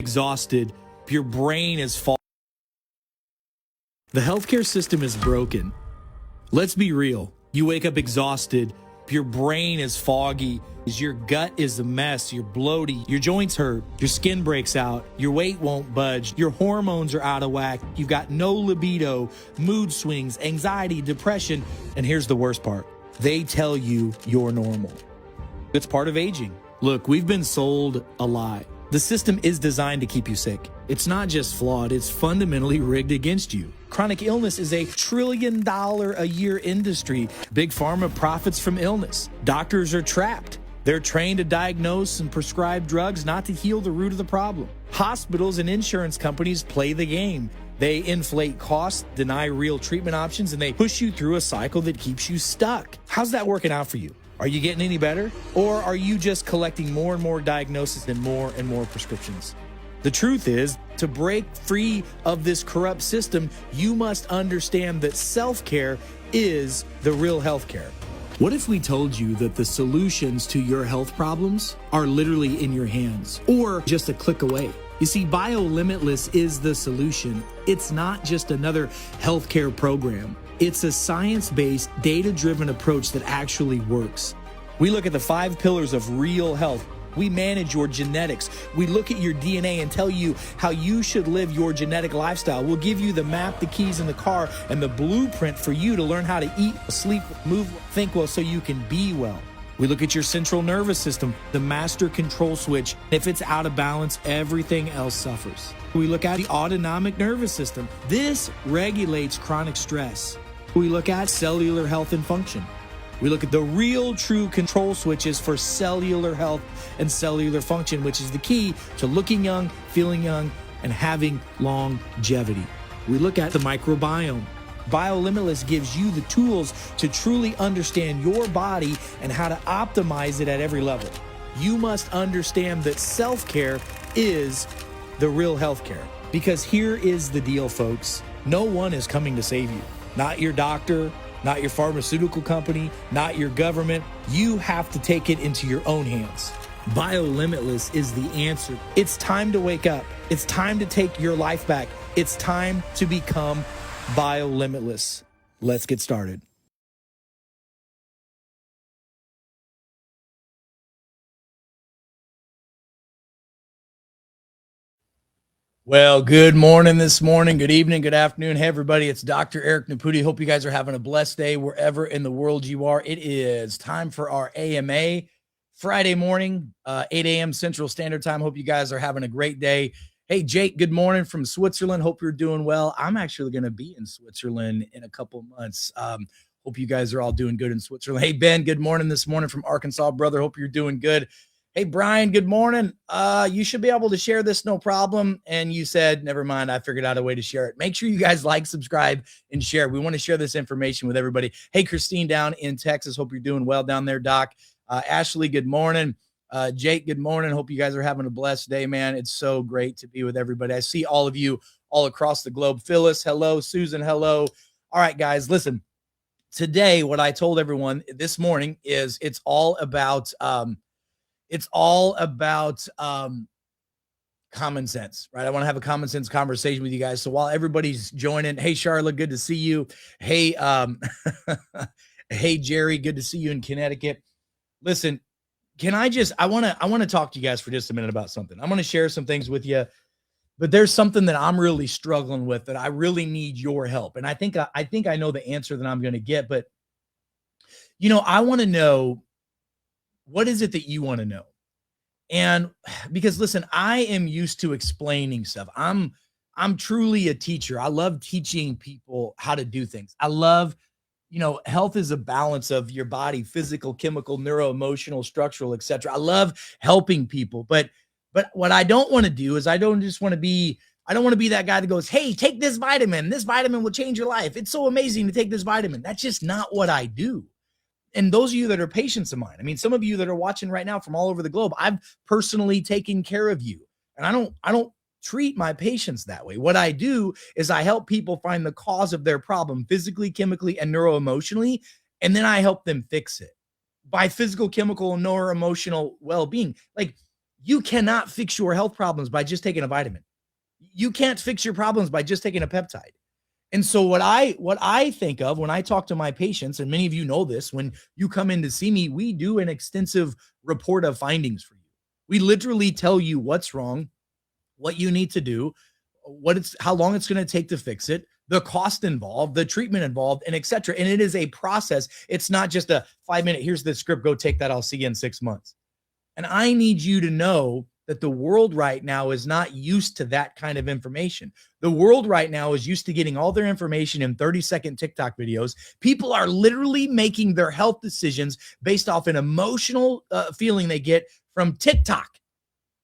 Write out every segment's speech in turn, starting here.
exhausted, your brain is falling. The healthcare system is broken. Let's be real. You wake up exhausted, your brain is foggy, your gut is a mess, you're bloated, your joints hurt, your skin breaks out, your weight won't budge, your hormones are out of whack, you've got no libido, mood swings, anxiety, depression, and here's the worst part. They tell you you're normal. It's part of aging. Look, we've been sold a lie. The system is designed to keep you sick. It's not just flawed, it's fundamentally rigged against you. Chronic illness is a $1 trillion a year industry. Big pharma profits from illness. Doctors are trapped. They're trained to diagnose and prescribe drugs, not to heal the root of the problem. Hospitals and insurance companies play the game. They inflate costs, deny real treatment options, and they push you through a cycle that keeps you stuck. How's that working out for you? Are you getting any better? Or are you just collecting more and more diagnoses and more prescriptions? The truth is, to break free of this corrupt system, you must understand that self-care is the real healthcare. What if we told you that the solutions to your health problems are literally in your hands or just a click away? You see, BioLimitless is the solution. It's not just another healthcare program. It's a science-based, data-driven approach that actually works. We look at the 5 pillars of real health. We manage your genetics. We look at your DNA and tell you how you should live your genetic lifestyle. We'll give you the map, the keys in the car, and the blueprint for you to learn how to eat, sleep, move, think well so you can be well. We look at your central nervous system, the master control switch. If it's out of balance, everything else suffers. We look at the autonomic nervous system. This regulates chronic stress. We look at cellular health and function. We look at the real true control switches for cellular health and cellular function, which is the key to looking young, feeling young, and having longevity. We look at the microbiome. BioLimitless gives you the tools to truly understand your body and how to optimize it at every level. You must understand that self-care is the real healthcare. Because here is the deal, folks. No one is coming to save you. Not your doctor, not your pharmaceutical company, not your government. You have to take it into your own hands. BioLimitless is the answer. It's time to wake up. It's time to take your life back. It's time to become BioLimitless. Let's get started. Well, good morning this morning, good evening, good afternoon. Hey, everybody, it's Dr. Eric Naputi. Hope you guys are having a blessed day wherever in the world you are. It is time for our AMA Friday morning, 8 a.m. Central Standard Time. Hope you guys are having a great day. Hey, Jake, good morning from Switzerland. Hope you're doing well. I'm actually going to be in Switzerland in a couple months. Hope you guys are all doing good in Switzerland. Hey, Ben, good morning this morning from Arkansas, brother. Hope you're doing good. Hey, Brian, good morning. You should be able to share this, no problem. And you said, never mind, I figured out a way to share it. Make sure you guys like, subscribe, and share. We want to share this information with everybody. Hey, Christine down in Texas. Hope you're doing well down there, Doc. Ashley, good morning. Jake, good morning. Hope you guys are having a blessed day, man. It's so great to be with everybody. I see all of you all across the globe. Phyllis, hello. Susan, hello. All right, guys, listen. Today, what I told everyone this morning is it's all about common sense, right? I want to have a common sense conversation with you guys. So while everybody's joining, hey, Charlotte, good to see you. Hey, hey, Jerry, good to see you in Connecticut. Listen, I want to talk to you guys for just a minute about something. I'm going to share some things with you, but there's something that I'm really struggling with that I really need your help. And I think I know the answer that I'm going to get, but I want to know, what is it that you want to know? And because listen, I am used to explaining stuff. I'm truly a teacher. I love teaching people how to do things. I love, health is a balance of your body, physical, chemical, neuro-emotional, structural, etc. I love helping people, but what I don't want to do is I don't want to be that guy that goes, hey, take this vitamin. This vitamin will change your life. It's so amazing to take this vitamin. That's just not what I do. And those of you that are patients of mine, I mean, some of you that are watching right now from all over the globe, I've personally taken care of you. And I don't treat my patients that way. What I do is I help people find the cause of their problem physically, chemically, and neuroemotionally, and then I help them fix it by physical, chemical, and neuroemotional well-being. Like, You cannot fix your health problems by just taking a vitamin. You can't fix your problems by just taking a peptide. And so what I think of when I talk to my patients, and many of you know this, when you come in to see me, we do an extensive report of findings for you. We literally tell you what's wrong, what you need to do, how long it's going to take to fix it, the cost involved, the treatment involved, and etc. And it is a process. It's not just a 5-minute, here's the script, go take that, I'll see you in 6 months. And I need you to know that the world right now is not used to that kind of information. The world right now is used to getting all their information in 30-second TikTok videos. People are literally making their health decisions based off an emotional feeling they get from TikTok.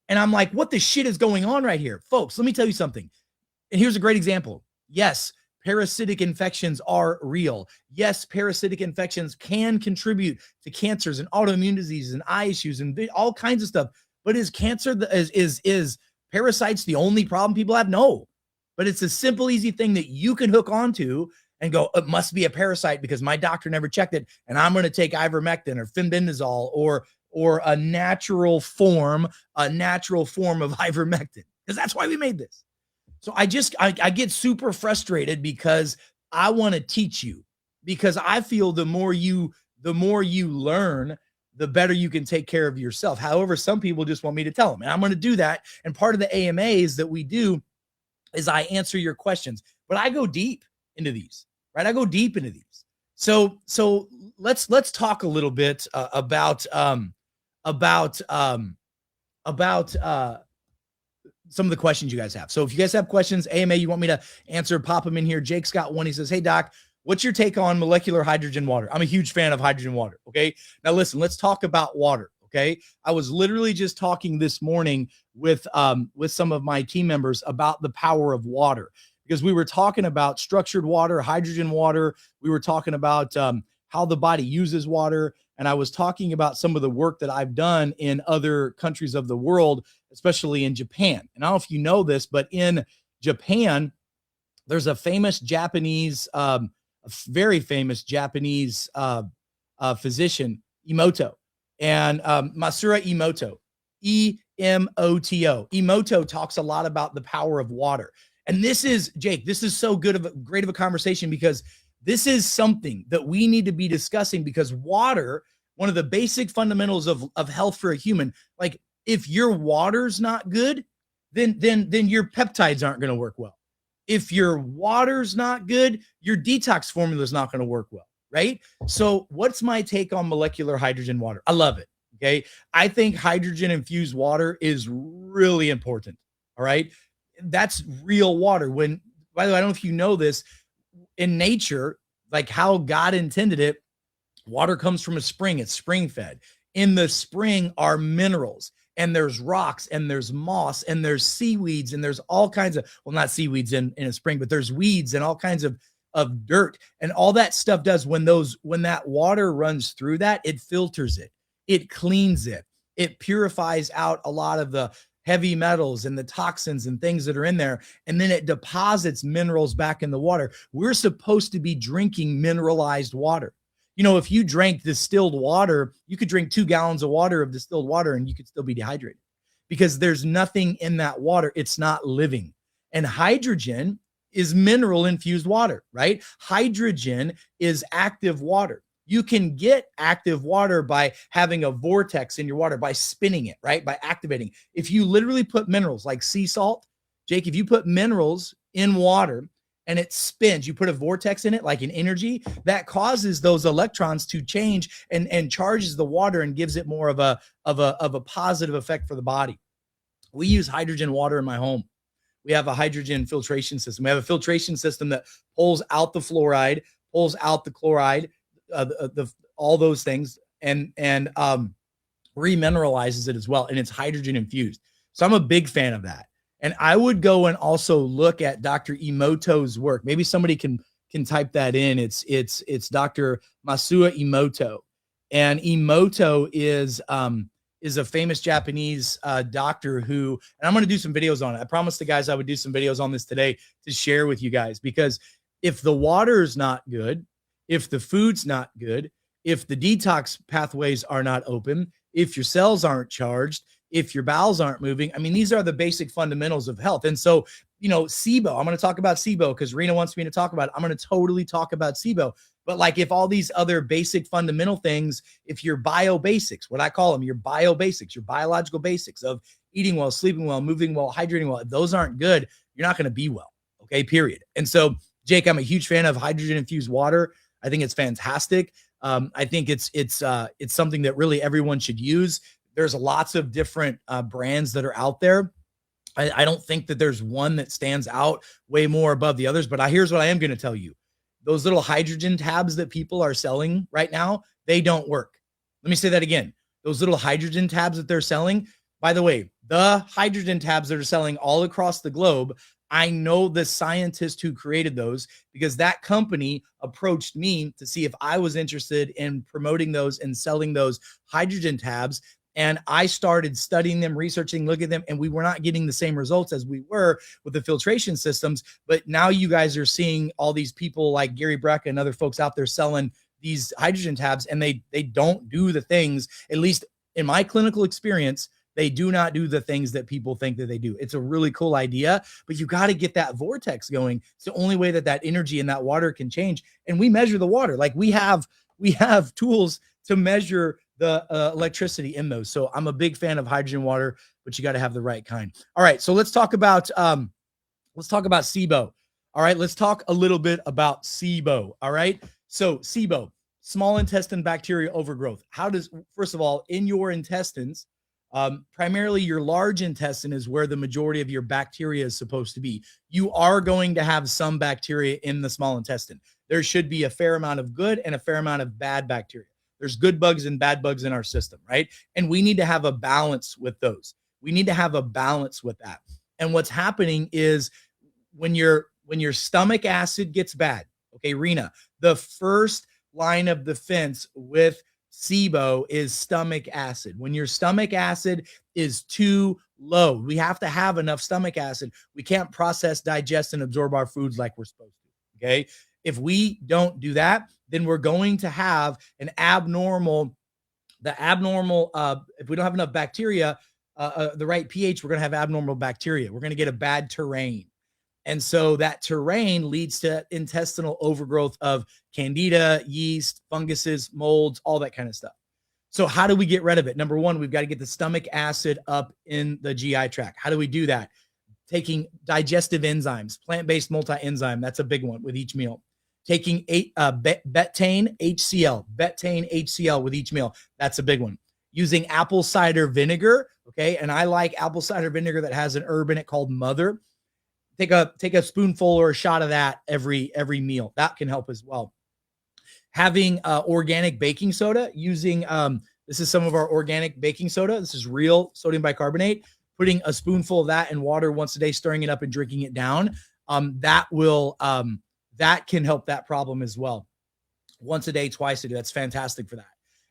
And I'm like, what the shit is going on right here? Folks, let me tell you something. And here's a great example. Yes, parasitic infections are real. Yes, parasitic infections can contribute to cancers and autoimmune diseases and eye issues and all kinds of stuff. But is cancer, is parasites the only problem people have? No. But it's a simple, easy thing that you can hook onto and go, it must be a parasite because my doctor never checked it. And I'm going to take ivermectin or fenbendazole or a natural form of ivermectin, because that's why we made this. So I get super frustrated because I want to teach you, because I feel the more you learn, the better you can take care of yourself. However, some people just want me to tell them, and I'm going to do that. And part of the AMAs that we do is I answer your questions, but I go deep into these, right? I go deep into these. So let's talk a little bit about some of the questions you guys have. So if you guys have questions, AMA, you want me to answer, pop them in here. Jake's got one. He says, hey, Doc, what's your take on molecular hydrogen water? I'm a huge fan of hydrogen water. Okay. Now listen, let's talk about water. Okay. I was literally just talking this morning with some of my team members about the power of water, because we were talking about structured water, hydrogen water. We were talking about how the body uses water. And I was talking about some of the work that I've done in other countries of the world, especially in Japan. And I don't know if you know this, but in Japan, there's a famous Japanese, very famous Japanese physician, Emoto, and Masura Emoto, E-M-O-T-O. Emoto talks a lot about the power of water. And this is, Jake, this is so great of a conversation, because this is something that we need to be discussing, because water, one of the basic fundamentals of health for a human, like if your water's not good, then your peptides aren't going to work well. If your water's not good, your detox formula is not going to work well, right? So what's my take on molecular hydrogen water? I love it, okay? I think hydrogen-infused water is really important, all right? That's real water. By the way, I don't know if you know this, in nature, like how God intended it, water comes from a spring. It's spring fed. In the spring are minerals, and there's rocks, and there's moss, and there's seaweeds, and there's all kinds of, well, not seaweeds in a spring, but there's weeds and all kinds of dirt, and all that stuff does when that water runs through that, it filters it, it cleans it, it purifies out a lot of the heavy metals and the toxins and things that are in there, and then it deposits minerals back in the water. We're supposed to be drinking mineralized water. You know, if you drank distilled water, you could drink 2 gallons of water of distilled water and you could still be dehydrated, because there's nothing in that water. It's not living. And hydrogen is mineral infused water, right? Hydrogen is active water. You can get active water by having a vortex in your water, by spinning it, right? By activating. If you literally put minerals like sea salt, Jake, if you put minerals in water and it spins, you put a vortex in it, like an energy, that causes those electrons to change and charges the water and gives it more of a positive effect for the body. We use hydrogen water in my home. We have a hydrogen filtration system. We have a filtration system that pulls out the fluoride, pulls out the chloride, all those things, and remineralizes it as well. And it's hydrogen infused. So I'm a big fan of that. And I would go and also look at Dr. Emoto's work. Maybe somebody can type that in. It's Dr. Masura Emoto. And Emoto is a famous Japanese doctor who, and I'm going to do some videos on it. I promised the guys I would do some videos on this today to share with you guys, because if the water is not good, if the food's not good, if the detox pathways are not open, if your cells aren't charged, if your bowels aren't moving. I mean, these are the basic fundamentals of health. And so, SIBO, I'm going to talk about SIBO because Rena wants me to talk about it. I'm going to totally talk about SIBO. But like if all these other basic fundamental things, if your bio basics, what I call them, your bio basics, your biological basics of eating well, sleeping well, moving well, hydrating well, if those aren't good, you're not going to be well. Okay, period. And so, Jake, I'm a huge fan of hydrogen infused water. I think it's fantastic. I think it's something that really everyone should use. There's lots of different brands that are out there. I don't think that there's one that stands out way more above the others, but here's what I am going to tell you. Those little hydrogen tabs that people are selling right now, they don't work. Let me say that again. Those little hydrogen tabs that they're selling, by the way, the hydrogen tabs that are selling all across the globe, I know the scientist who created those because that company approached me to see if I was interested in promoting those and selling those hydrogen tabs. And I started studying them, researching, looking at them, and we were not getting the same results as we were with the filtration systems. But now you guys are seeing all these people like Gary Brecka and other folks out there selling these hydrogen tabs, and they don't do the things, at least in my clinical experience, they do not do the things that people think that they do. It's a really cool idea, but you got to get that vortex going. It's the only way that energy in that water can change. And we measure the water. Like we have tools to measure the electricity in those. So I'm a big fan of hydrogen water, but you got to have the right kind. All right. So let's talk about SIBO. All right. Let's talk a little bit about SIBO. All right. So SIBO, small intestine bacteria overgrowth. First of all, in your intestines, primarily your large intestine is where the majority of your bacteria is supposed to be. You are going to have some bacteria in the small intestine. There should be a fair amount of good and a fair amount of bad bacteria. There's good bugs and bad bugs in our system, right? And we need to have a balance with those. We need to have a balance with that. And what's happening is when your stomach acid gets bad, okay, Rena, the first line of defense with SIBO is stomach acid. When your stomach acid is too low, we have to have enough stomach acid. We can't process, digest, and absorb our foods like we're supposed to, okay? If we don't do that, then we're going to have if we don't have enough bacteria, the right pH, we're going to have abnormal bacteria. We're going to get a bad terrain. And so that terrain leads to intestinal overgrowth of candida, yeast, funguses, molds, all that kind of stuff. So how do we get rid of it? Number one, we've got to get the stomach acid up in the GI tract. How do we do that? Taking digestive enzymes, plant-based multi-enzyme. That's a big one with each meal. Taking betaine HCl with each meal. That's a big one. Using apple cider vinegar. Okay. And I like apple cider vinegar that has an herb in it called Mother. Take a spoonful or a shot of that every meal. That can help as well. Having organic baking soda, using this is some of our organic baking soda. This is real sodium bicarbonate. Putting a spoonful of that in water once a day, stirring it up and drinking it down. That can help that problem as well. Once a day, twice a day. That's fantastic for that.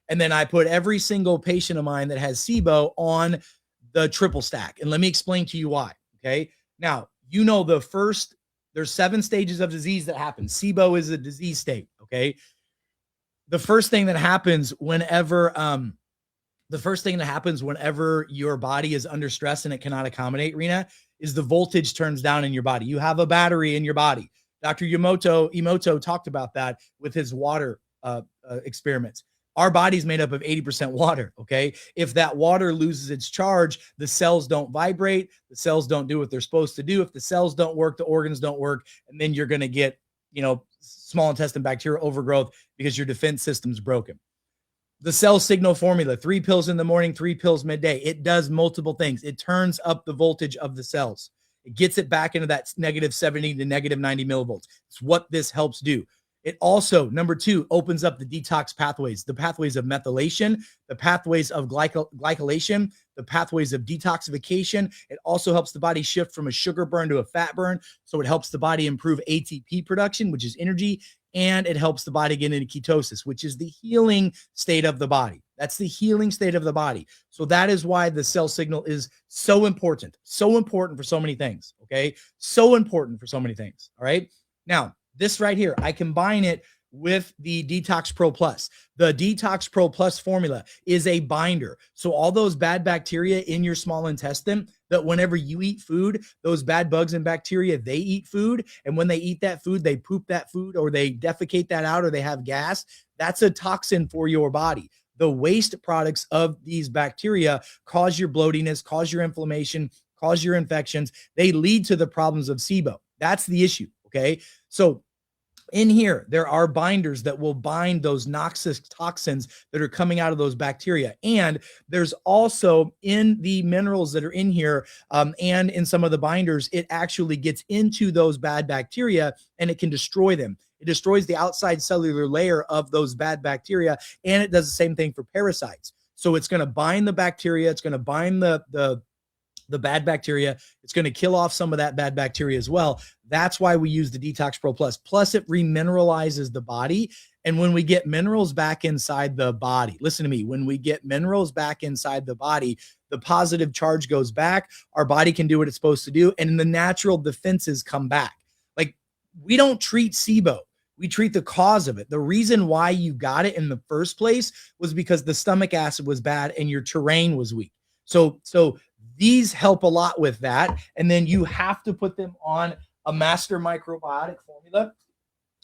And then I put every single patient of mine that has SIBO on the triple stack. And let me explain to you why. Okay. Now, there's 7 stages of disease that happen. SIBO is a disease state. Okay. The first thing that happens whenever your body is under stress and it cannot accommodate, Rena, is the voltage turns down in your body. You have a battery in your body. Dr. Emoto talked about that with his water experiments. Our body's made up of 80% water, okay? If that water loses its charge, the cells don't vibrate, the cells don't do what they're supposed to do. If the cells don't work, the organs don't work, and then you're going to get, small intestine bacterial overgrowth because your defense system's broken. The cell signal formula, 3 pills in the morning, 3 pills midday. It does multiple things. It turns up the voltage of the cells. It gets it back into that negative 70 to negative 90 millivolts. It's what this helps do. It also, number 2, opens up the detox pathways, the pathways of methylation, the pathways of glycolation, the pathways of detoxification. It also helps the body shift from a sugar burn to a fat burn. So it helps the body improve ATP production, which is energy, and it helps the body get into ketosis, which is the healing state of the body. That's the healing state of the body. So that is why the cell signal is so important for so many things, okay? So important for so many things, all right? Now, this right here, I combine it with the Detox Pro Plus. The Detox Pro Plus formula is a binder. So all those bad bacteria in your small intestine, that whenever you eat food, those bad bugs and bacteria, they eat food. And when they eat that food, they poop that food, or they defecate that out, or they have gas. That's a toxin for your body. The waste products of these bacteria cause your bloatiness, cause your inflammation, cause your infections. They lead to the problems of SIBO. That's the issue. Okay. So in here, there are binders that will bind those noxious toxins that are coming out of those bacteria. And there's also in the minerals that are in here and in some of the binders, it actually gets into those bad bacteria and it can destroy them. It destroys the outside cellular layer of those bad bacteria, and it does the same thing for parasites. So it's going to bind the bacteria. It's going to bind the bad bacteria. It's going to kill off some of that bad bacteria as well. That's why we use the Detox Pro Plus. Plus, it remineralizes the body. And when we get minerals back inside the body, listen to me, when we get minerals back inside the body, the positive charge goes back. Our body can do what it's supposed to do. And the natural defenses come back. Like, we don't treat SIBO. We treat the cause of it. The reason why you got it in the first place was because the stomach acid was bad and your terrain was weak. So these help a lot with that. And then you have to put them on a master microbiotic formula.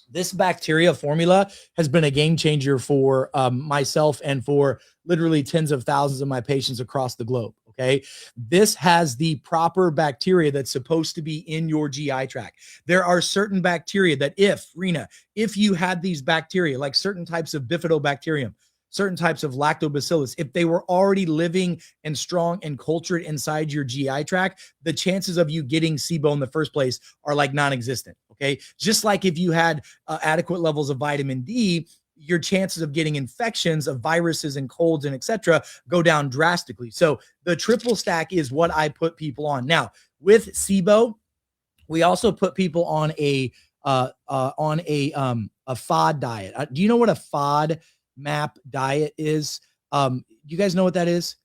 This bacteria formula has been a game changer for myself and for literally tens of thousands of my patients across the globe. Okay. This has the proper bacteria that's supposed to be in your GI tract. There are certain bacteria that if you had these bacteria, like certain types of bifidobacterium, certain types of lactobacillus, if they were already living and strong and cultured inside your GI tract, the chances of you getting SIBO in the first place are like non-existent. Okay. Just like if you had adequate levels of vitamin D, your chances of getting infections of viruses and colds and etc. go down drastically. So the triple stack is what I put people on. Now with SIBO, we also put people on a FOD diet. Do you know what a FOD MAP diet is? You guys know what that is?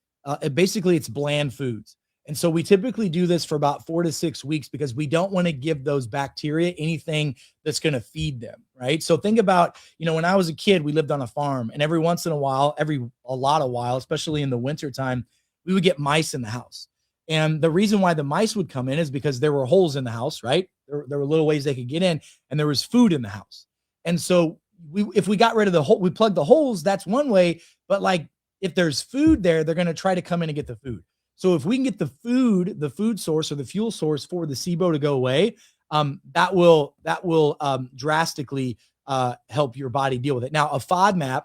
Basically, it's bland foods. And so we typically do this for about 4 to 6 weeks because we don't want to give those bacteria anything that's going to feed them, right? So think about, when I was a kid, we lived on a farm, and every once in a while, especially in the wintertime, we would get mice in the house. And the reason why the mice would come in is because there were holes in the house, right? There were little ways they could get in, and there was food in the house. And so if we got rid of the hole, we plugged the holes, that's one way. But like, if there's food there, they're going to try to come in and get the food. So if we can get the food source or the fuel source for the SIBO to go away, that will drastically help your body deal with it. Now, a FODMAP,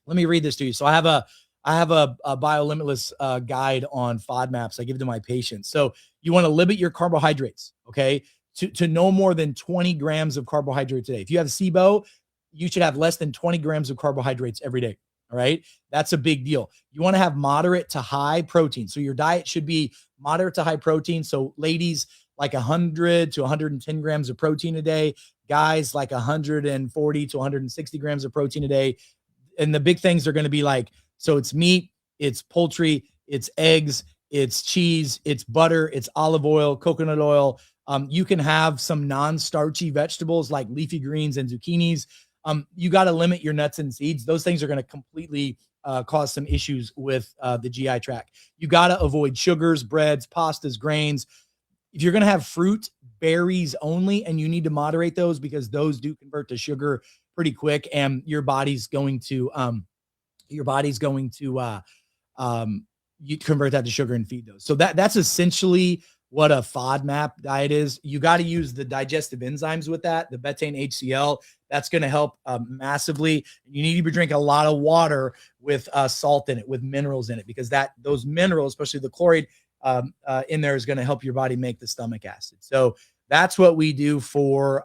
let me read this to you. So I have a BioLimitless guide on FODMAPs I give to my patients. So you want to limit your carbohydrates, okay, to no more than 20 grams of carbohydrates a day. If you have SIBO, you should have less than 20 grams of carbohydrates every day. All right. That's a big deal. You want to have moderate to high protein. So your diet should be moderate to high protein. So ladies, like 100 to 110 grams of protein a day. Guys, like 140 to 160 grams of protein a day. And the big things are going to be like, so it's meat, it's poultry, it's eggs, it's cheese, it's butter, it's olive oil, coconut oil. You can have some non-starchy vegetables like leafy greens and zucchinis. You got to limit your nuts and seeds. Those things are going to completely cause some issues with the GI tract. You got to avoid sugars, breads, pastas, grains. If you're going to have fruit, berries only, and you need to moderate those because those do convert to sugar pretty quick, and your body's going to you convert that to sugar and feed those. So that's essentially what a FODMAP diet is. You got to use the digestive enzymes with that, the betaine HCl. That's going to help massively. You need to drink a lot of water with salt in it, with minerals in it, because those minerals, especially the chloride in there, is going to help your body make the stomach acid. So that's what we do for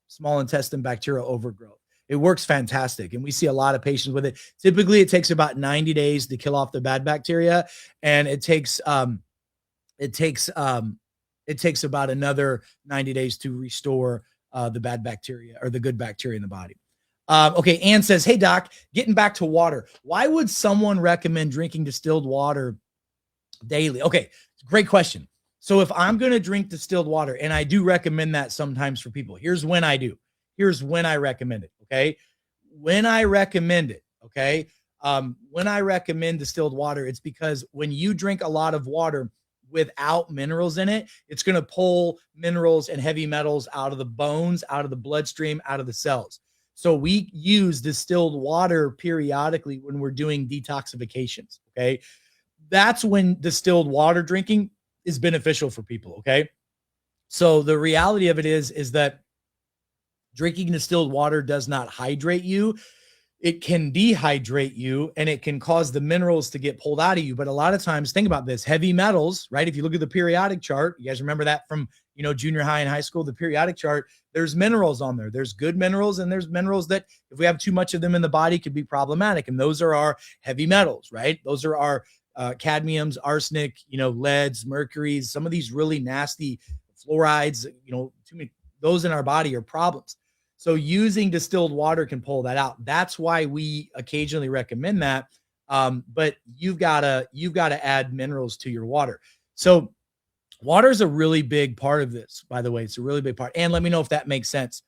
small intestine bacterial overgrowth. It works fantastic, and we see a lot of patients with it. Typically, it takes about 90 days to kill off the bad bacteria, and it takes about another 90 days to restore the bad bacteria or the good bacteria in the body. Okay. Ann says, hey doc, getting back to water. Why would someone recommend drinking distilled water daily? Okay. Great question. So if I'm going to drink distilled water, and I do recommend that sometimes for people, here's when I recommend it. Okay. When I recommend it, okay, when I recommend distilled water, it's because when you drink a lot of water without minerals in it, it's going to pull minerals and heavy metals out of the bones, out of the bloodstream, out of the cells. So we use distilled water periodically when we're doing detoxifications. Okay. That's when distilled water drinking is beneficial for people. Okay. So the reality of it is that drinking distilled water does not hydrate you. It can dehydrate you and it can cause the minerals to get pulled out of you. But a lot of times, think about this, heavy metals, right? If you look at the periodic chart, you guys remember that from, junior high and high school, the periodic chart, there's minerals on there. There's good minerals and there's minerals that if we have too much of them in the body could be problematic. And those are our heavy metals, right? Those are our cadmiums, arsenic, leads, mercuries, some of these really nasty fluorides, too many, those in our body are problems. So using distilled water can pull that out. That's why we occasionally recommend that. But you've got to add minerals to your water. So water is a really big part of this, by the way. It's a really big part. And let me know if that makes sense.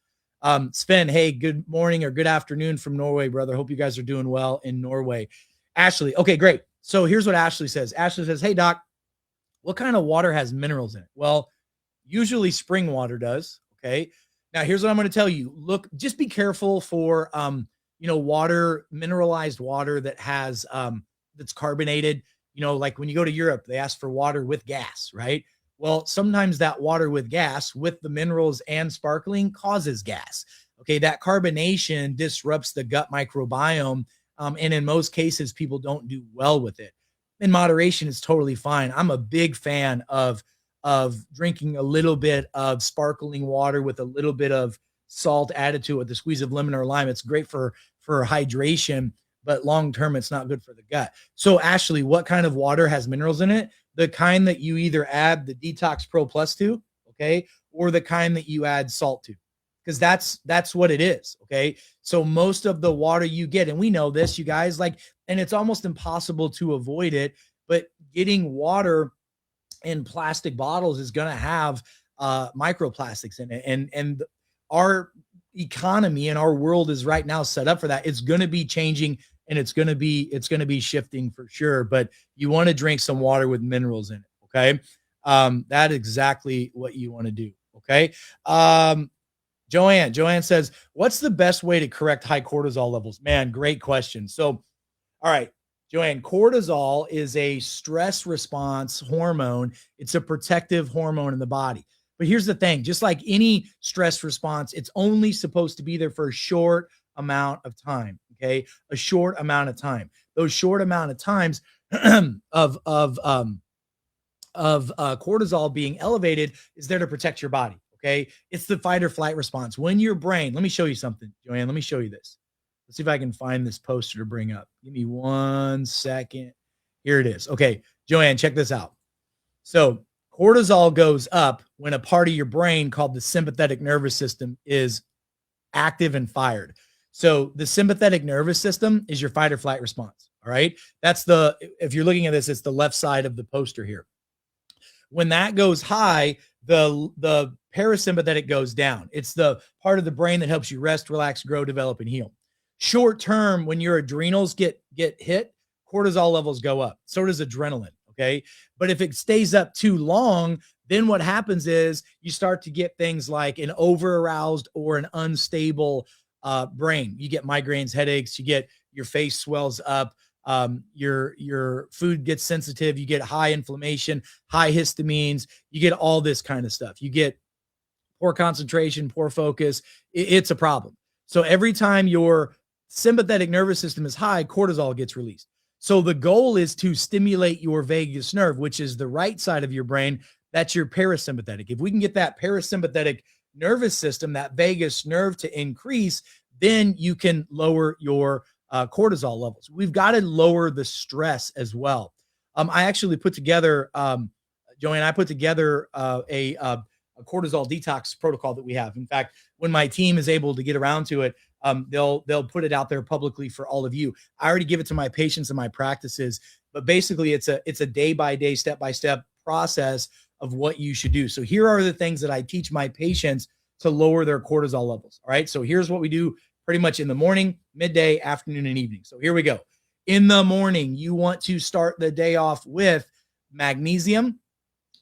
Sven, hey, good morning or good afternoon from Norway, brother. Hope you guys are doing well in Norway. Ashley, okay, great. So here's what Ashley says. Ashley says, hey, doc, what kind of water has minerals in it? Well, usually spring water does, okay? Now, here's what I'm going to tell you. Look, just be careful for, water, mineralized water that has, that's carbonated. Like when you go to Europe, they ask for water with gas, right? Well, sometimes that water with gas, with the minerals and sparkling, causes gas. Okay, that carbonation disrupts the gut microbiome. And in most cases, people don't do well with it. In moderation, it's totally fine. I'm a big fan of drinking a little bit of sparkling water with a little bit of salt added to it with a squeeze of lemon or lime. It's great for hydration, but long-term, it's not good for the gut. So Ashley, what kind of water has minerals in it? The kind that you either add the Detox Pro Plus to, okay, or the kind that you add salt to, because that's what it is, okay? So most of the water you get, and we know this, you guys, and it's almost impossible to avoid it, but getting water in plastic bottles is going to have microplastics in it. And our economy and our world is right now set up for that. It's going to be changing and it's going to be shifting for sure, but you want to drink some water with minerals in it. Okay. That's exactly what you want to do. Okay. Joanne says, what's the best way to correct high cortisol levels? Man, great question. So, all right, Joanne, cortisol is a stress response hormone. It's a protective hormone in the body. But here's the thing, just like any stress response, it's only supposed to be there for a short amount of time, okay? A short amount of time. Those short amount of times of cortisol being elevated is there to protect your body, okay? It's the fight or flight response. When your brain, let me show you something, Joanne, let me show you this. Let's see if I can find this poster to bring up. Give me 1 second. Here it is. Okay, Joanne, check this out. So cortisol goes up when a part of your brain called the sympathetic nervous system is active and fired. So the sympathetic nervous system is your fight or flight response. All right. If you're looking at this, it's the left side of the poster here. When that goes high, the parasympathetic goes down. It's the part of the brain that helps you rest, relax, grow, develop, and heal. Short term, when your adrenals get hit, cortisol levels go up. So does adrenaline. Okay. But if it stays up too long, then what happens is you start to get things like an over aroused or an unstable brain. You get migraines, headaches, you get your face swells up, your food gets sensitive, you get high inflammation, high histamines, you get all this kind of stuff. You get poor concentration, poor focus. It's a problem. So every time your sympathetic nervous system is high, cortisol gets released. So the goal is to stimulate your vagus nerve, which is the right side of your brain. That's your parasympathetic. If we can get that parasympathetic nervous system, that vagus nerve to increase, then you can lower your cortisol levels. We've got to lower the stress as well. I actually put together, Joanne, I put together a cortisol detox protocol that we have. In fact, when my team is able to get around to it, they'll put it out there publicly for all of you. I already give it to my patients and my practices, but basically it's a day-by-day, step-by-step process of what you should do. So here are the things that I teach my patients to lower their cortisol levels. All right. So here's what we do pretty much in the morning, midday, afternoon, and evening. So here we go. In the morning, you want to start the day off with magnesium.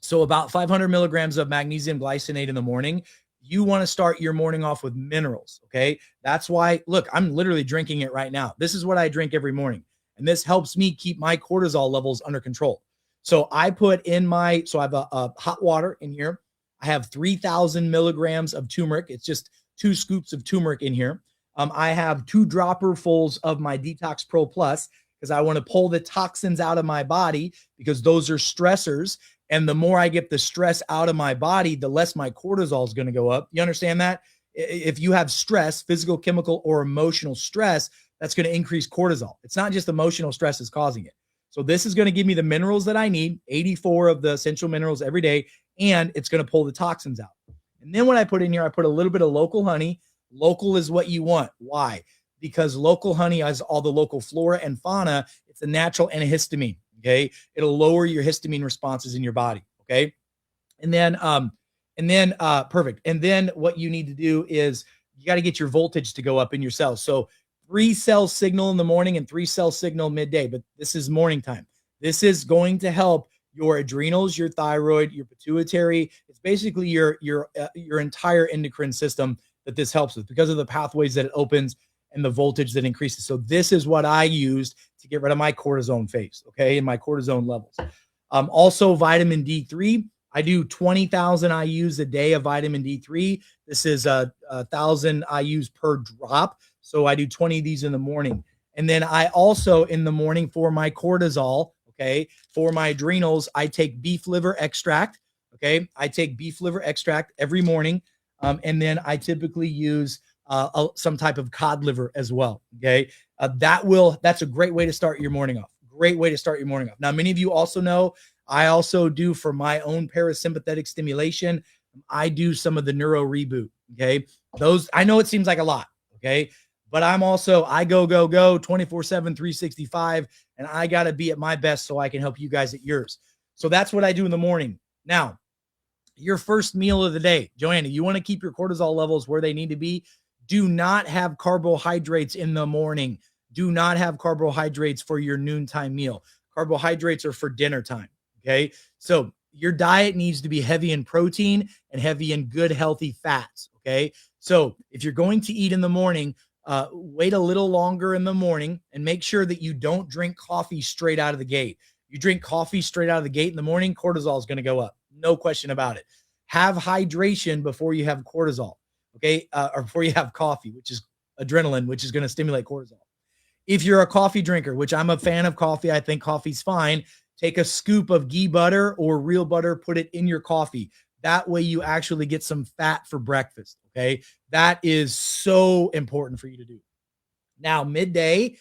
So about 500 milligrams of magnesium glycinate in the morning. You want to start your morning off with minerals. Okay. That's why, look, I'm literally drinking it right now. This is what I drink every morning. And this helps me keep my cortisol levels under control. So I put in I have a hot water in here. I have 3,000 milligrams of turmeric. It's just 2 scoops of turmeric in here. I have 2 dropperfuls of my Detox Pro Plus because I want to pull the toxins out of my body because those are stressors. And the more I get the stress out of my body, the less my cortisol is going to go up. You understand that? If you have stress, physical, chemical, or emotional stress, that's going to increase cortisol. It's not just emotional stress is causing it. So this is going to give me the minerals that I need, 84 of the essential minerals every day, and it's going to pull the toxins out. And then what I put in here, I put a little bit of local honey. Local is what you want. Why? Because local honey has all the local flora and fauna. It's a natural antihistamine. Okay. It'll lower your histamine responses in your body. Okay. And then perfect. And then what you need to do is you got to get your voltage to go up in your cells. So 3-cell signal in the morning and 3-cell signal midday, but this is morning time. This is going to help your adrenals, your thyroid, your pituitary. It's basically your entire endocrine system that this helps with because of the pathways that it opens and the voltage that increases. So this is what I used to get rid of my cortisone phase, okay, and my cortisone levels. Also vitamin D3. I do 20,000 IUs a day of vitamin D3. This is 1,000 IUs per drop. So I do 20 of these in the morning. And then I also in the morning for my cortisol, okay, for my adrenals, I take beef liver extract. Okay. I take beef liver extract every morning. And then I typically use some type of cod liver as well. Okay. That's a great way to start your morning off. Great way to start your morning off. Now, many of you also know I also do for my own parasympathetic stimulation. I do some of the neuro reboot. Okay. Those, I know it seems like a lot. Okay. But I go 24/7, 365, and I got to be at my best so I can help you guys at yours. So that's what I do in the morning. Now, your first meal of the day, Joanna, you want to keep your cortisol levels where they need to be. Do not have carbohydrates in the morning. Do not have carbohydrates for your noontime meal. Carbohydrates are for dinner time. Okay. So your diet needs to be heavy in protein and heavy in good, healthy fats. Okay. So if you're going to eat in the morning, wait a little longer in the morning and make sure that you don't drink coffee straight out of the gate. You drink coffee straight out of the gate in the morning, cortisol is going to go up. No question about it. Have hydration before you have cortisol. Okay. Or before you have coffee, which is adrenaline, which is going to stimulate cortisol. If you're a coffee drinker, which I'm a fan of coffee, I think coffee's fine. Take a scoop of ghee butter or real butter, put it in your coffee. That way you actually get some fat for breakfast. Okay. That is so important for you to do. Now, midday,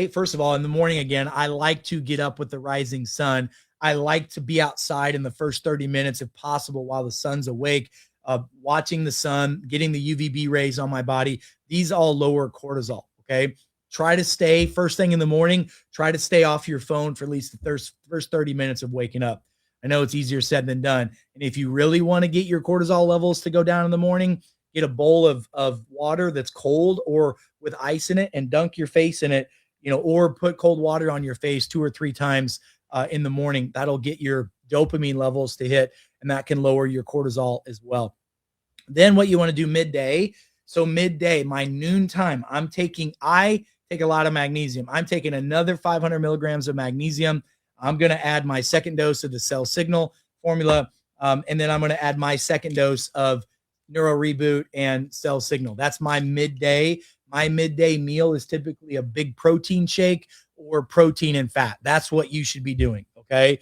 first of all, in the morning, again, I like to get up with the rising sun. I like to be outside in the first 30 minutes, if possible, while the sun's awake, watching the sun, getting the UVB rays on my body. These all lower cortisol. Okay. Try to stay first thing in the morning, try to stay off your phone for at least the first 30 minutes of waking up. I know it's easier said than done. And if you really want to get your cortisol levels to go down in the morning, get a bowl of water that's cold or with ice in it and dunk your face in it, or put cold water on your face 2 or 3 times in the morning. That'll get your dopamine levels to hit, and that can lower your cortisol as well. Then what you want to do midday. So midday, my noon time, I take a lot of magnesium. I'm taking another 500 milligrams of magnesium. I'm going to add my second dose of the Cell Signal formula. And then I'm going to add my second dose of Neuro Reboot and Cell Signal. That's my midday. My midday meal is typically a big protein shake or protein and fat. That's what you should be doing. Okay.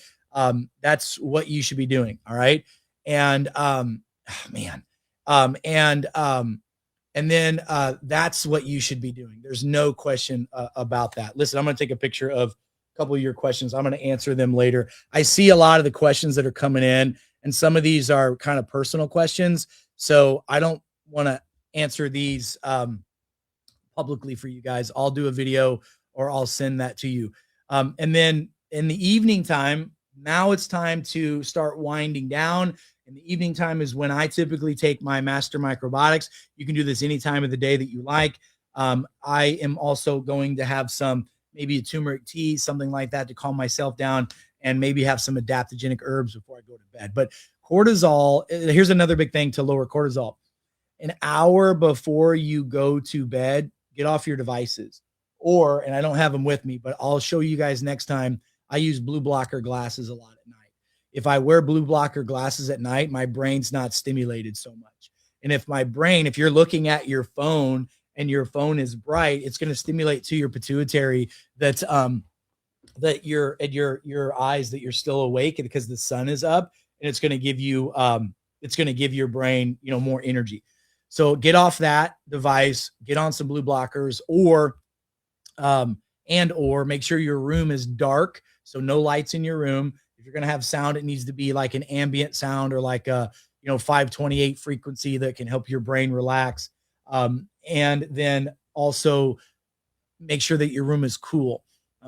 That's what you should be doing. All right. And, and then that's what you should be doing. There's no question about that. Listen, I'm going to take a picture of a couple of your questions. I'm going to answer them later. I see a lot of the questions that are coming in, and some of these are kind of personal questions. So I don't want to answer these publicly for you guys. I'll do a video or I'll send that to you. And then in the evening time, now it's time to start winding down. In the evening time is when I typically take my Master Microbiotics. You can do this any time of the day that you like. I am also going to have some, maybe a turmeric tea, something like that, to calm myself down, and maybe have some adaptogenic herbs before I go to bed. But cortisol, here's another big thing to lower cortisol. An hour before you go to bed, get off your devices. Or, and I don't have them with me, but I'll show you guys next time. I use blue blocker glasses a lot at night. If I wear blue blocker glasses at night, my brain's not stimulated so much. And if my brain, if you're looking at your phone and your phone is bright, it's going to stimulate to your pituitary that at your eyes that you're still awake because the sun is up, and it's going to give you your brain, more energy. So get off that device, get on some blue blockers, or make sure your room is dark, so no lights in your room. If you're going to have sound, it needs to be like an ambient sound, or like a 528 frequency that can help your brain relax. And then also make sure that your room is cool.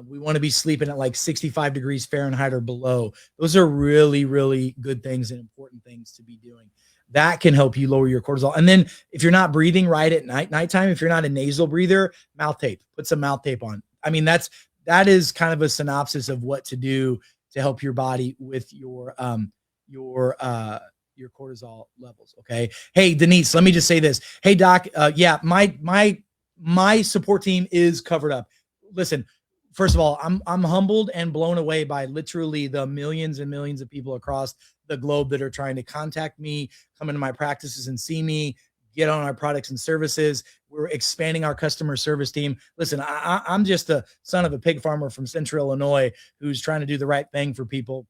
We want to be sleeping at like 65 degrees Fahrenheit or below. Those are really, really good things and important things to be doing. That can help you lower your cortisol. And then if you're not breathing right at nighttime, if you're not a nasal breather, mouth tape, put some mouth tape on. I mean, that is kind of a synopsis of what to do to help your body with your cortisol levels. Okay. Hey, Denise, let me just say this. Hey, Doc. Yeah, my support team is covered up. Listen, first of all, I'm humbled and blown away by literally the millions and millions of people across the globe that are trying to contact me, come into my practices and see me, get on our products and services. We're expanding our customer service team. Listen, I'm just a son of a pig farmer from Central Illinois who's trying to do the right thing for people,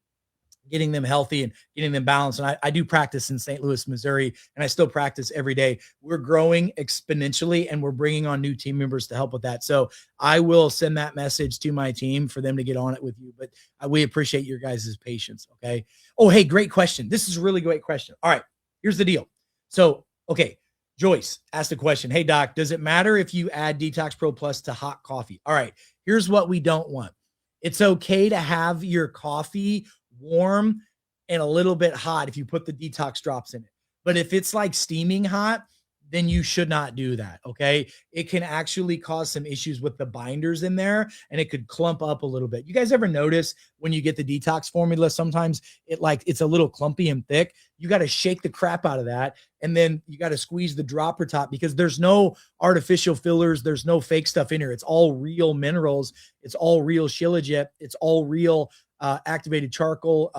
getting them healthy and getting them balanced. And I do practice in St. Louis, Missouri, and I still practice every day. We're growing exponentially, and we're bringing on new team members to help with that. So I will send that message to my team for them to get on it with you. But we appreciate your guys' patience. Okay. Oh, hey, great question. This is a really great question. All right, here's the deal. So, okay, Joyce asked a question. Hey, Doc, does it matter if you add Detox Pro Plus to hot coffee? All right, here's what we don't want. It's okay to have your coffee warm and a little bit hot if you put the detox drops in it. But if it's like steaming hot, then you should not do that. Okay. It can actually cause some issues with the binders in there, and it could clump up a little bit. You guys ever notice when you get the detox formula, sometimes it's a little clumpy and thick. You got to shake the crap out of that. And then you got to squeeze the dropper top, because there's no artificial fillers. There's no fake stuff in here. It's all real minerals. It's all real shilajit. It's all real activated charcoal,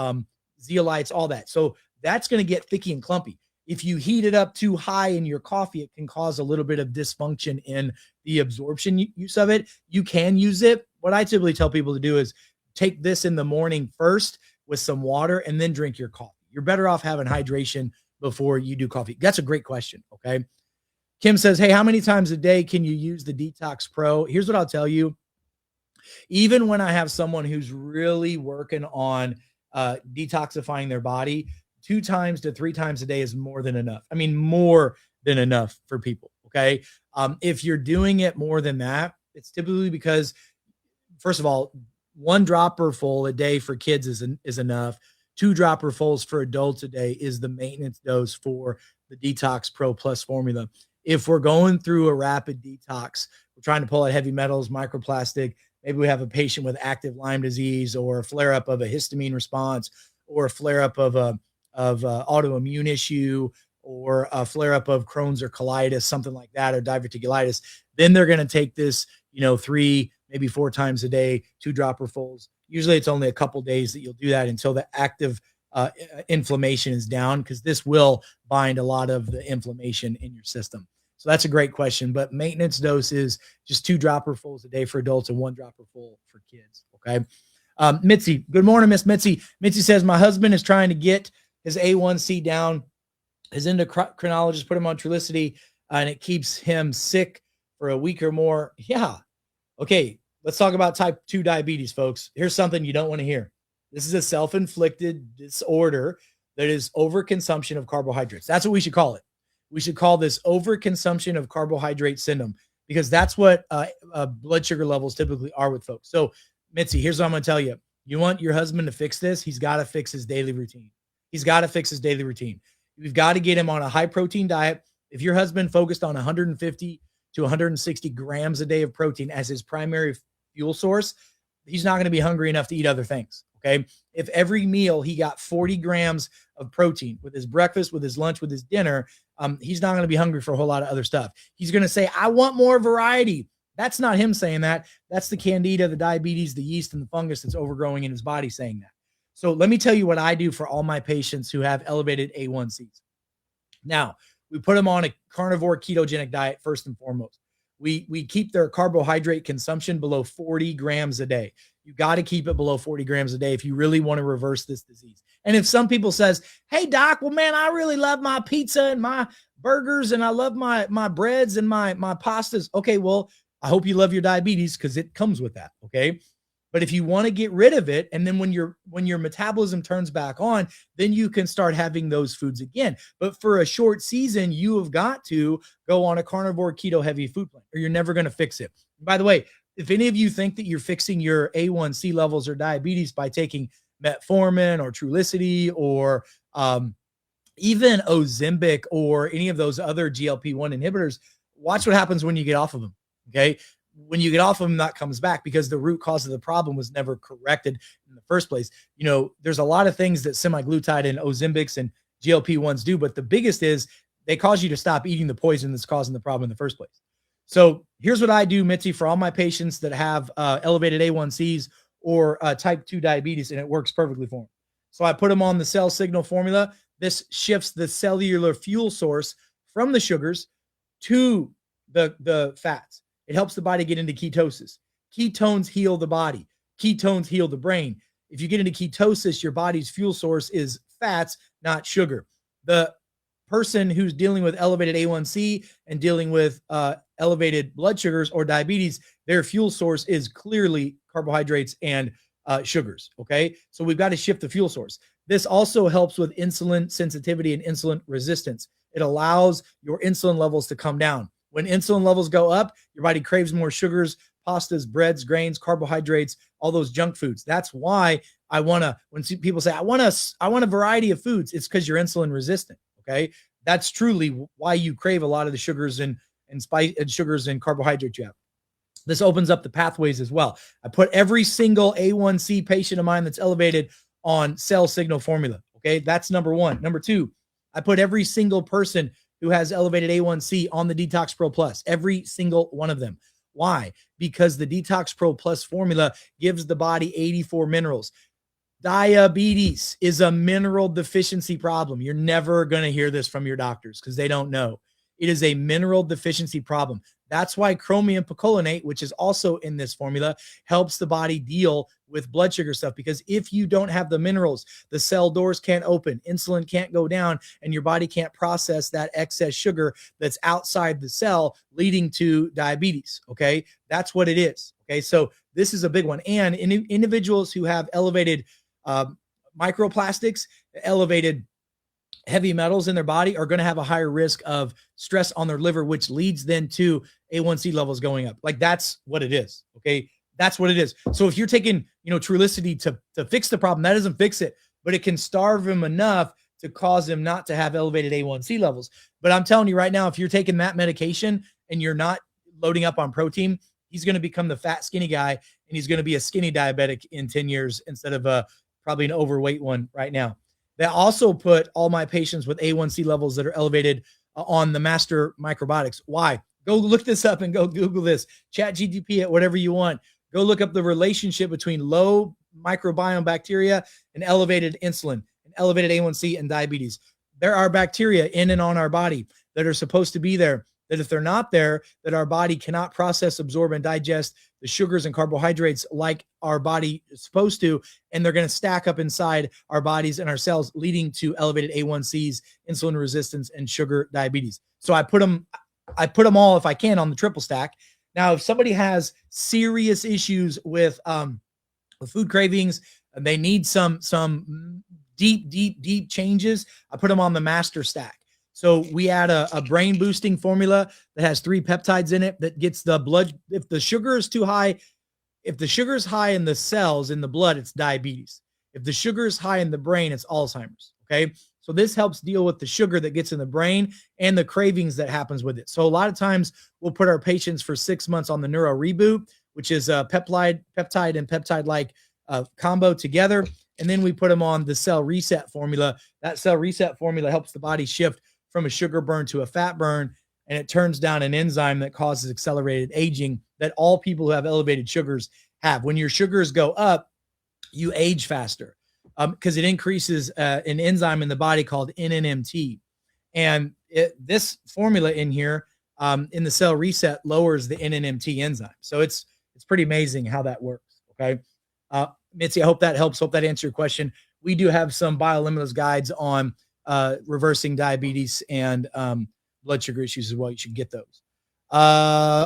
zeolites, all that. So that's going to get thicky and clumpy. If you heat it up too high in your coffee, it can cause a little bit of dysfunction in the absorption use of it. You can use it. What I typically tell people to do is take this in the morning first with some water, and then drink your coffee. You're better off having hydration before you do coffee. That's a great question. Okay. Kim says, hey, how many times a day can you use the Detox Pro? Here's what I'll tell you. Even when I have someone who's really working on detoxifying their body, 2 times to 3 times a day is more than enough. I mean, more than enough for people. Okay. If you're doing it more than that, it's typically because, first of all, 1 dropper full a day for kids is enough. 2 dropper fulls for adults a day is the maintenance dose for the Detox Pro Plus formula. If we're going through a rapid detox, we're trying to pull out heavy metals, microplastic, maybe we have a patient with active Lyme disease, or a flare-up of a histamine response, or a flare-up of autoimmune issue, or a flare-up of Crohn's or colitis, something like that, or diverticulitis, then they're going to take this, 3, maybe 4 times a day, 2 dropper fulls. Usually it's only a couple days that you'll do that until the active inflammation is down, because this will bind a lot of the inflammation in your system. So that's a great question, but maintenance dose is just 2 dropper fulls a day for adults and 1 dropper full for kids. Okay. Mitzi, good morning, Miss Mitzi. Mitzi says, my husband is trying to get his A1C down. His endocrinologist put him on Trulicity, and it keeps him sick for a week or more. Yeah. Okay. Let's talk about type 2 diabetes, folks. Here's something you don't want to hear. This is a self-inflicted disorder that is overconsumption of carbohydrates. That's what we should call it. We should call this overconsumption of carbohydrate syndrome, because that's what blood sugar levels typically are with folks. So, Mitzi, here's what I'm going to tell you. You want your husband to fix this? He's got to fix his daily routine. He's got to fix his daily routine. We've got to get him on a high protein diet. If your husband focused on 150 to 160 grams a day of protein as his primary fuel source, he's not going to be hungry enough to eat other things. Okay. If every meal he got 40 grams of protein with his breakfast, with his lunch, with his dinner, he's not going to be hungry for a whole lot of other stuff. He's going to say, I want more variety. That's not him saying that. That's the candida, the diabetes, the yeast, and the fungus that's overgrowing in his body saying that. So let me tell you what I do for all my patients who have elevated A1Cs. Now, we put them on a carnivore ketogenic diet first and foremost. We keep their carbohydrate consumption below 40 grams a day. You got to keep it below 40 grams a day if you really want to reverse this disease. And if some people says, hey, doc, well, man, I really love my pizza and my burgers and I love my breads and my pastas. Okay, well, I hope you love your diabetes because it comes with that. Okay. But if you want to get rid of it, and then when your metabolism turns back on, then you can start having those foods again. But for a short season, you have got to go on a carnivore keto heavy food plan, or you're never going to fix it. And by the way, if any of you think that you're fixing your A1C levels or diabetes by taking metformin or Trulicity or even Ozempic or any of those other GLP-1 inhibitors, watch what happens when you get off of them. Okay. When you get off of them, that comes back because the root cause of the problem was never corrected in the first place. You know, there's a lot of things that semaglutide and Ozempics and GLP-1s do, but the biggest is they cause you to stop eating the poison that's causing the problem in the first place. So here's what I do, Mitzi, for all my patients that have elevated A1Cs or type 2 diabetes, and it works perfectly for them. So I put them on the cell signal formula. This shifts the cellular fuel source from the sugars to the fats. It helps the body get into ketosis. Ketones heal the body. Ketones heal the brain. If you get into ketosis, your body's fuel source is fats, not sugar. The person who's dealing with elevated A1C and dealing with elevated blood sugars or diabetes, their fuel source is clearly carbohydrates and sugars. Okay. So we've got to shift the fuel source. This also helps with insulin sensitivity and insulin resistance. It allows your insulin levels to come down. When insulin levels go up, your body craves more sugars, pastas, breads, grains, carbohydrates, all those junk foods. That's why when people say, I want a variety of foods, it's because you're insulin resistant. Okay. That's truly why you crave a lot of the sugars and spice and sugars and carbohydrates you have. This opens up the pathways as well. I put every single A1C patient of mine that's elevated on cell signal formula. Okay. That's number one. Number two, I put every single person who has elevated A1C on the Detox Pro Plus, every single one of them. Why? Because the Detox Pro Plus formula gives the body 84 minerals. Diabetes is a mineral deficiency problem. You're never going to hear this from your doctors because they don't know. It is a mineral deficiency problem. That's why chromium picolinate, which is also in this formula, helps the body deal with blood sugar stuff. Because if you don't have the minerals, the cell doors can't open, insulin can't go down, and your body can't process that excess sugar that's outside the cell, leading to diabetes. Okay. That's what it is. Okay. So this is a big one. And in individuals who have elevated microplastics, elevated heavy metals in their body are going to have a higher risk of stress on their liver, which leads then to A1C levels going up. Like that's what it is. Okay. That's what it is. So if you're taking, Trulicity to fix the problem, that doesn't fix it, but it can starve him enough to cause him not to have elevated A1C levels. But I'm telling you right now, if you're taking that medication and you're not loading up on protein, he's going to become the fat, skinny guy, and he's going to be a skinny diabetic in 10 years instead of probably an overweight one right now. They also put all my patients with A1C levels that are elevated on the Master Microbiotics. Why? Go look this up and go Google this. Chat GTP it, whatever you want. Go look up the relationship between low microbiome bacteria and elevated insulin and elevated A1C and diabetes. There are bacteria in and on our body that are supposed to be there, that if they're not there, that our body cannot process, absorb, and digest the sugars and carbohydrates like our body is supposed to, and they're going to stack up inside our bodies and our cells, leading to elevated A1Cs, insulin resistance, and sugar diabetes. So I put them all, if I can, on the triple stack. Now, if somebody has serious issues with food cravings and they need some deep changes, I put them on the Master Stack. So we add a brain boosting formula that has 3 peptides in it that gets the blood. If the sugar is too high, if the sugar is high in the cells in the blood, it's diabetes. If the sugar is high in the brain, it's Alzheimer's. Okay. So this helps deal with the sugar that gets in the brain and the cravings that happens with it. So a lot of times we'll put our patients for 6 months on the Neuro Reboot, which is a peptide and peptide-like combo together. And then we put them on the Cell Reset formula. That Cell Reset formula helps the body shift from a sugar burn to a fat burn, and it turns down an enzyme that causes accelerated aging that all people who have elevated sugars have. When your sugars go up, you age faster because it increases an enzyme in the body called NNMT. And this formula in here in the Cell Reset lowers the NNMT enzyme. So it's pretty amazing how that works. Okay. Mitzi, I hope that helps. Hope that answers your question. We do have some BioLimitless guides on reversing diabetes and blood sugar issues as well. You should get those.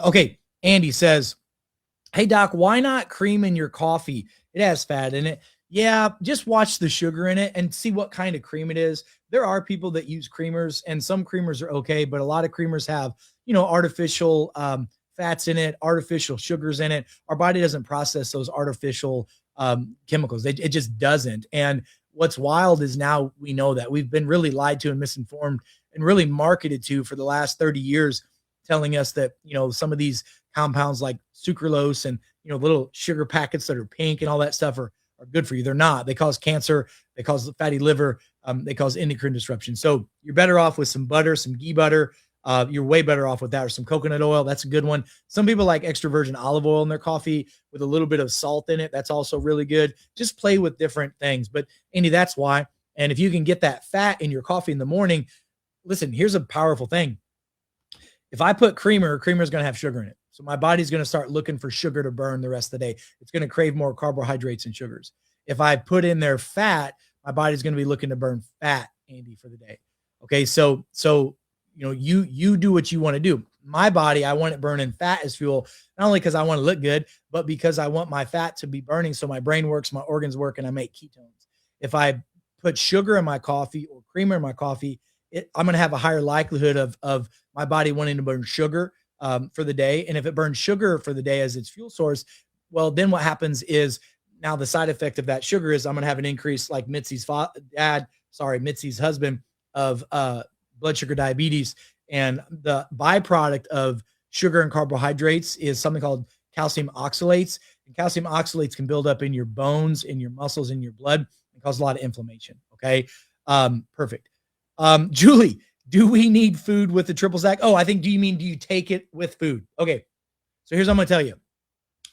Okay. Andy says, hey, Doc, why not cream in your coffee? It has fat in it. Yeah, just watch the sugar in it and see what kind of cream it is. There are people that use creamers, and some creamers are okay, but a lot of creamers have, artificial fats in it, artificial sugars in it. Our body doesn't process those artificial chemicals. It just doesn't. And what's wild is now we know that we've been really lied to and misinformed and really marketed to for the last 30 years, telling us that, some of these compounds like sucralose and, little sugar packets that are pink and all that stuff are good for you. They're not. They cause cancer. They cause fatty liver. They cause endocrine disruption. So you're better off with some butter, some ghee butter. You're way better off with that, or some coconut oil. That's a good one. Some people like extra virgin olive oil in their coffee with a little bit of salt in it. That's also really good. Just play with different things. But Andy, that's why. And if you can get that fat in your coffee in the morning, listen, here's a powerful thing. If I put creamer is going to have sugar in it. So my body's going to start looking for sugar to burn the rest of the day. It's going to crave more carbohydrates and sugars. If I put in there fat, my body's going to be looking to burn fat, Andy, for the day. Okay. So, you do what you want to do. My body, I want it burning fat as fuel, not only because I want to look good, but because I want my fat to be burning. So my brain works, my organs work, and I make ketones. If I put sugar in my coffee or creamer in my coffee, I'm going to have a higher likelihood of my body wanting to burn sugar for the day. And if it burns sugar for the day as its fuel source, well, then what happens is now the side effect of that sugar is I'm going to have an increase like Mitzi's husband of blood sugar diabetes. And the byproduct of sugar and carbohydrates is something called calcium oxalates. And calcium oxalates can build up in your bones, in your muscles, in your blood, and cause a lot of inflammation. Okay. Perfect. Julie, do we need food with the triple stack? Oh, do you take it with food? Okay. So here's what I'm going to tell you.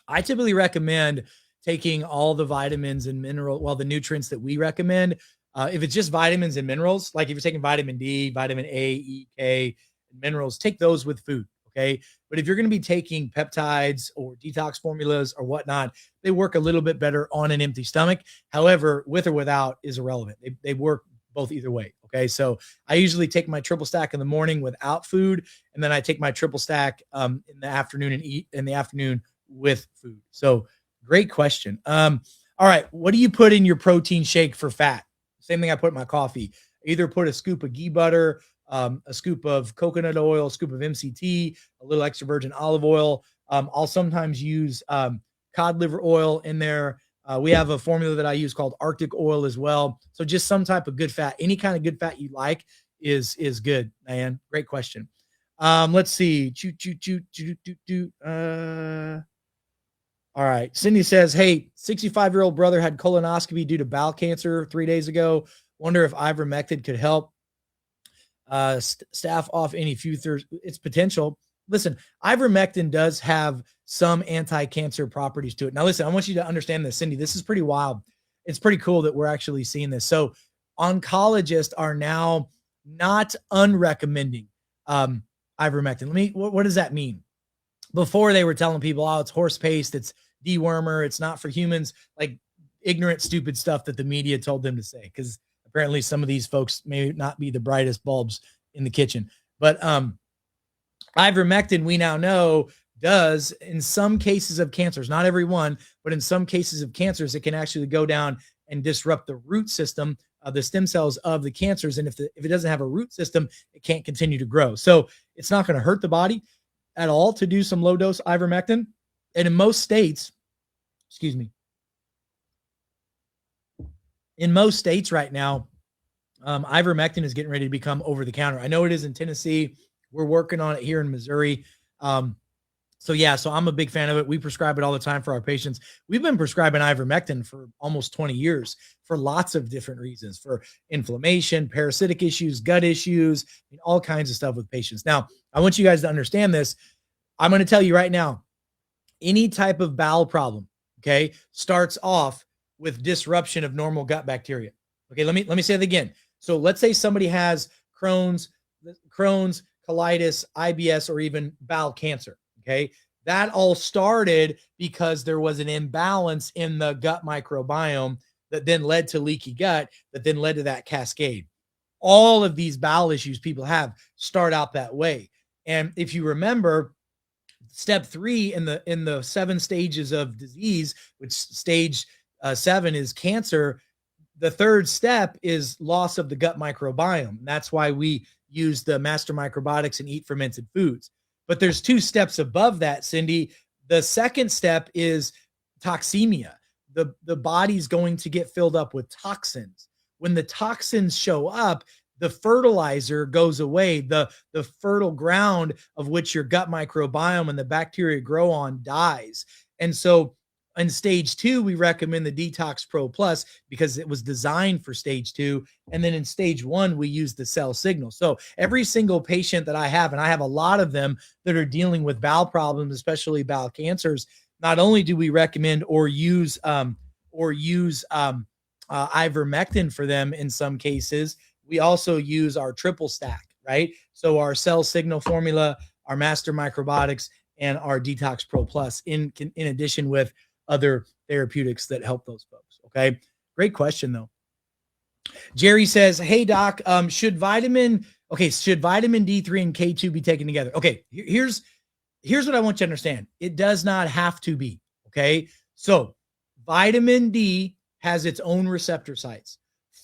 I typically recommend taking all the vitamins and the nutrients that we recommend. If it's just vitamins and minerals, like if you're taking vitamin D, vitamin A, E, K, and minerals, take those with food. Okay. But if you're going to be taking peptides or detox formulas or whatnot, they work a little bit better on an empty stomach. However, with or without is irrelevant. They work both either way. Okay. So I usually take my triple stack in the morning without food. And then I take my triple stack in the afternoon and eat in the afternoon with food. So great question. All right. What do you put in your protein shake for fat? Same thing I put in my coffee. Either put a scoop of ghee butter, a scoop of coconut oil, a scoop of MCT, a little extra virgin olive oil. I'll sometimes use cod liver oil in there. We have a formula that I use called Arctic oil as well. So just some type of good fat, any kind of good fat you like is good, man. Great question. Let's see. All right. Cindy says, hey, 65-year-old brother had colonoscopy due to bowel cancer 3 days ago. Wonder if ivermectin could help stave off any future. It's potential. Listen, ivermectin does have some anti-cancer properties to it. Now, listen, I want you to understand this, Cindy. This is pretty wild. It's pretty cool that we're actually seeing this. So oncologists are now not unrecommending ivermectin. What does that mean? Before they were telling people, oh, it's horse paste, it's dewormer, it's not for humans, like ignorant, stupid stuff that the media told them to say. Because apparently some of these folks may not be the brightest bulbs in the kitchen. But ivermectin, we now know, does in some cases of cancers, not every one, but in some cases of cancers, it can actually go down and disrupt the root system of the stem cells of the cancers. And if it doesn't have a root system, it can't continue to grow. So it's not going to hurt the body at all to do some low dose ivermectin. And in most states right now, Ivermectin is getting ready to become over the counter. I know it is in Tennessee. We're working on it here in Missouri. So I'm a big fan of it. We prescribe it all the time for our patients. We've been prescribing ivermectin for almost 20 years for lots of different reasons, for inflammation, parasitic issues, gut issues, all kinds of stuff with patients. Now, I want you guys to understand this. I'm going to tell you right now, any type of bowel problem, okay, starts off with disruption of normal gut bacteria. Okay, let me say it again. So let's say somebody has Crohn's, colitis, IBS, or even bowel cancer. Okay, that all started because there was an imbalance in the gut microbiome that then led to leaky gut, that then led to that cascade. All of these bowel issues people have start out that way. And if you remember, step 3 in the 7 stages of disease, which stage 7 is cancer, the third step is loss of the gut microbiome. That's why we use the master microbiotics and eat fermented foods. But there's 2 steps above that, Cindy. The second step is toxemia. The body's going to get filled up with toxins. When the toxins show up, the fertilizer goes away. The fertile ground of which your gut microbiome and the bacteria grow on dies. And so in stage 2, we recommend the Detox Pro Plus because it was designed for stage 2. And then in stage 1, we use the Cell Signal. So every single patient that I have, and I have a lot of them that are dealing with bowel problems, especially bowel cancers, not only do we recommend or use ivermectin for them in some cases, we also use our triple stack, right? So our Cell Signal formula, our Master Microbiotics, and our Detox Pro Plus in addition with other therapeutics that help those folks. Okay. Great question though. Jerry says, hey doc, should vitamin D3 and K2 be taken together? Okay. Here's what I want you to understand. It does not have to be. Okay. So vitamin D has its own receptor sites.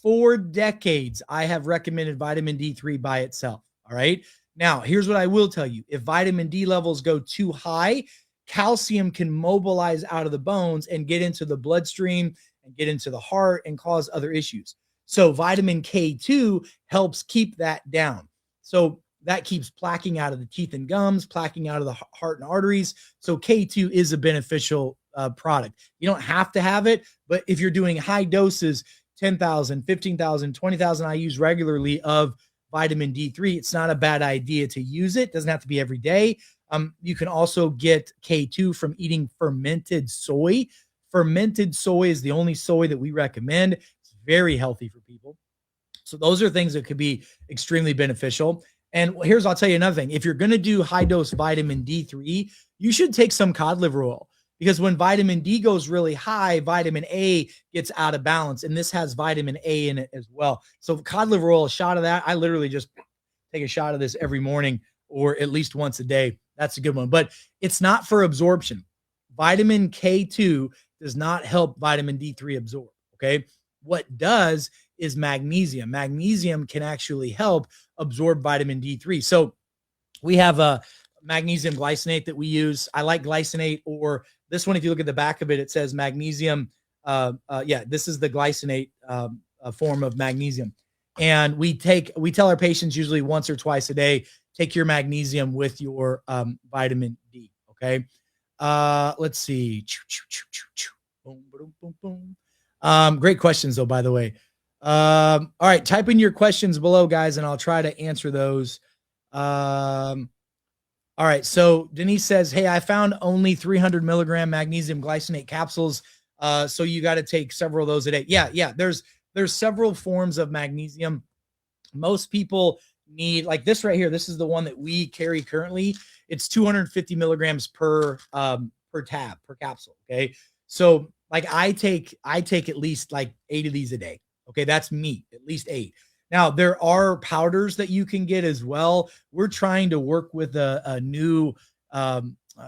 For decades, I have recommended vitamin D3 by itself. All right. Now, here's what I will tell you. If vitamin D levels go too high, calcium can mobilize out of the bones and get into the bloodstream and get into the heart and cause other issues. So vitamin K2 helps keep that down. So that keeps plaquing out of the teeth and gums, plaquing out of the heart and arteries. So K2 is a beneficial product. You don't have to have it, but if you're doing high doses, 10,000, 15,000, 20,000 I use regularly of vitamin D3, it's not a bad idea to use it. Doesn't have to be every day. You can also get K2 from eating fermented soy. Fermented soy is the only soy that we recommend. It's very healthy for people. So those are things that could be extremely beneficial. And I'll tell you another thing. If you're going to do high dose vitamin D3, you should take some cod liver oil, because when vitamin D goes really high, vitamin A gets out of balance. And this has vitamin A in it as well. So cod liver oil, a shot of that. I literally just take a shot of this every morning or at least once a day. That's a good one, but it's not for absorption. Vitamin K2 does not help vitamin D3 absorb. Okay. What does is magnesium. Magnesium can actually help absorb vitamin D3. So we have a magnesium glycinate that we use. I like glycinate, or this one, if you look at the back of it, it says magnesium. This is the glycinate form of magnesium. And we tell our patients usually once or twice a day, take your magnesium with your vitamin D. Okay. Let's see. Great questions though, by the way. All right. Type in your questions below, guys, and I'll try to answer those. All right. So Denise says, hey, I found only 300 milligram magnesium glycinate capsules. So you got to take several of those a day. Yeah. There's several forms of magnesium. Most people need, like this right here. This is the one that we carry currently. It's 250 milligrams per capsule. Okay. So like I take at least like 8 of these a day. Okay. That's me, at least 8. Now there are powders that you can get as well. We're trying to work with a new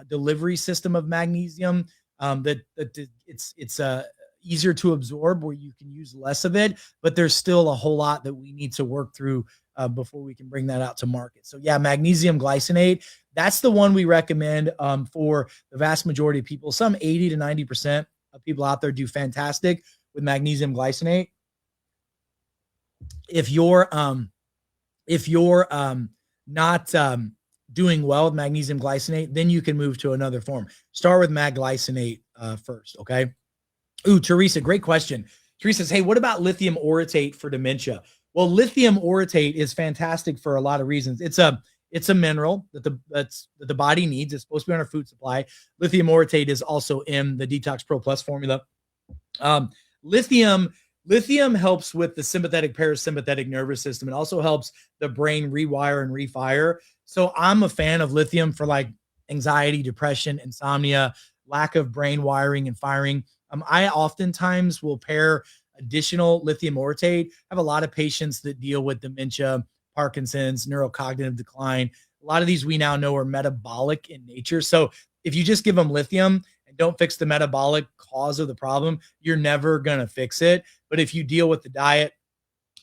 delivery system of magnesium that it's easier to absorb, where you can use less of it, but there's still a whole lot that we need to work through before we can bring that out to market. So yeah, magnesium glycinate, that's the one we recommend for the vast majority of people. Some 80 to 90% of people out there do fantastic with magnesium glycinate. if you're not doing well with magnesium glycinate, then you can move to another form. Start with mag glycinate first, okay? Ooh, Teresa, great question. Teresa says, hey, what about lithium orotate for dementia? Well, lithium orotate is fantastic for a lot of reasons. It's a mineral that the body needs. It's supposed to be on our food supply. Lithium orotate is also in the Detox Pro Plus formula. Lithium helps with the sympathetic parasympathetic nervous system. It also helps the brain rewire and refire. So I'm a fan of lithium for like anxiety, depression, insomnia, lack of brain wiring and firing. I oftentimes will pair additional lithium orotate. I have a lot of patients that deal with dementia, Parkinson's, neurocognitive decline. A lot of these we now know are metabolic in nature. So if you just give them lithium and don't fix the metabolic cause of the problem, you're never going to fix it. But if you deal with the diet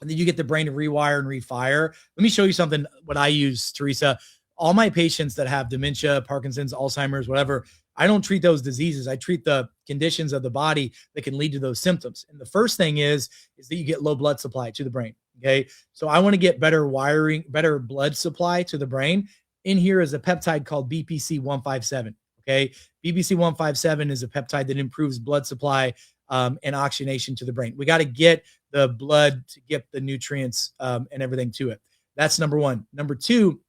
and then you get the brain to rewire and refire, let me show you something, what I use, Teresa. All my patients that have dementia, Parkinson's, Alzheimer's, whatever, I don't treat those diseases. I treat the conditions of the body that can lead to those symptoms. And the first thing is that you get low blood supply to the brain. Okay. So I want to get better wiring, better blood supply to the brain. In here is a peptide called BPC 157. Okay. BPC 157 is a peptide that improves blood supply and oxygenation to the brain. We got to get the blood to get the nutrients and everything to it. That's number one. Number two,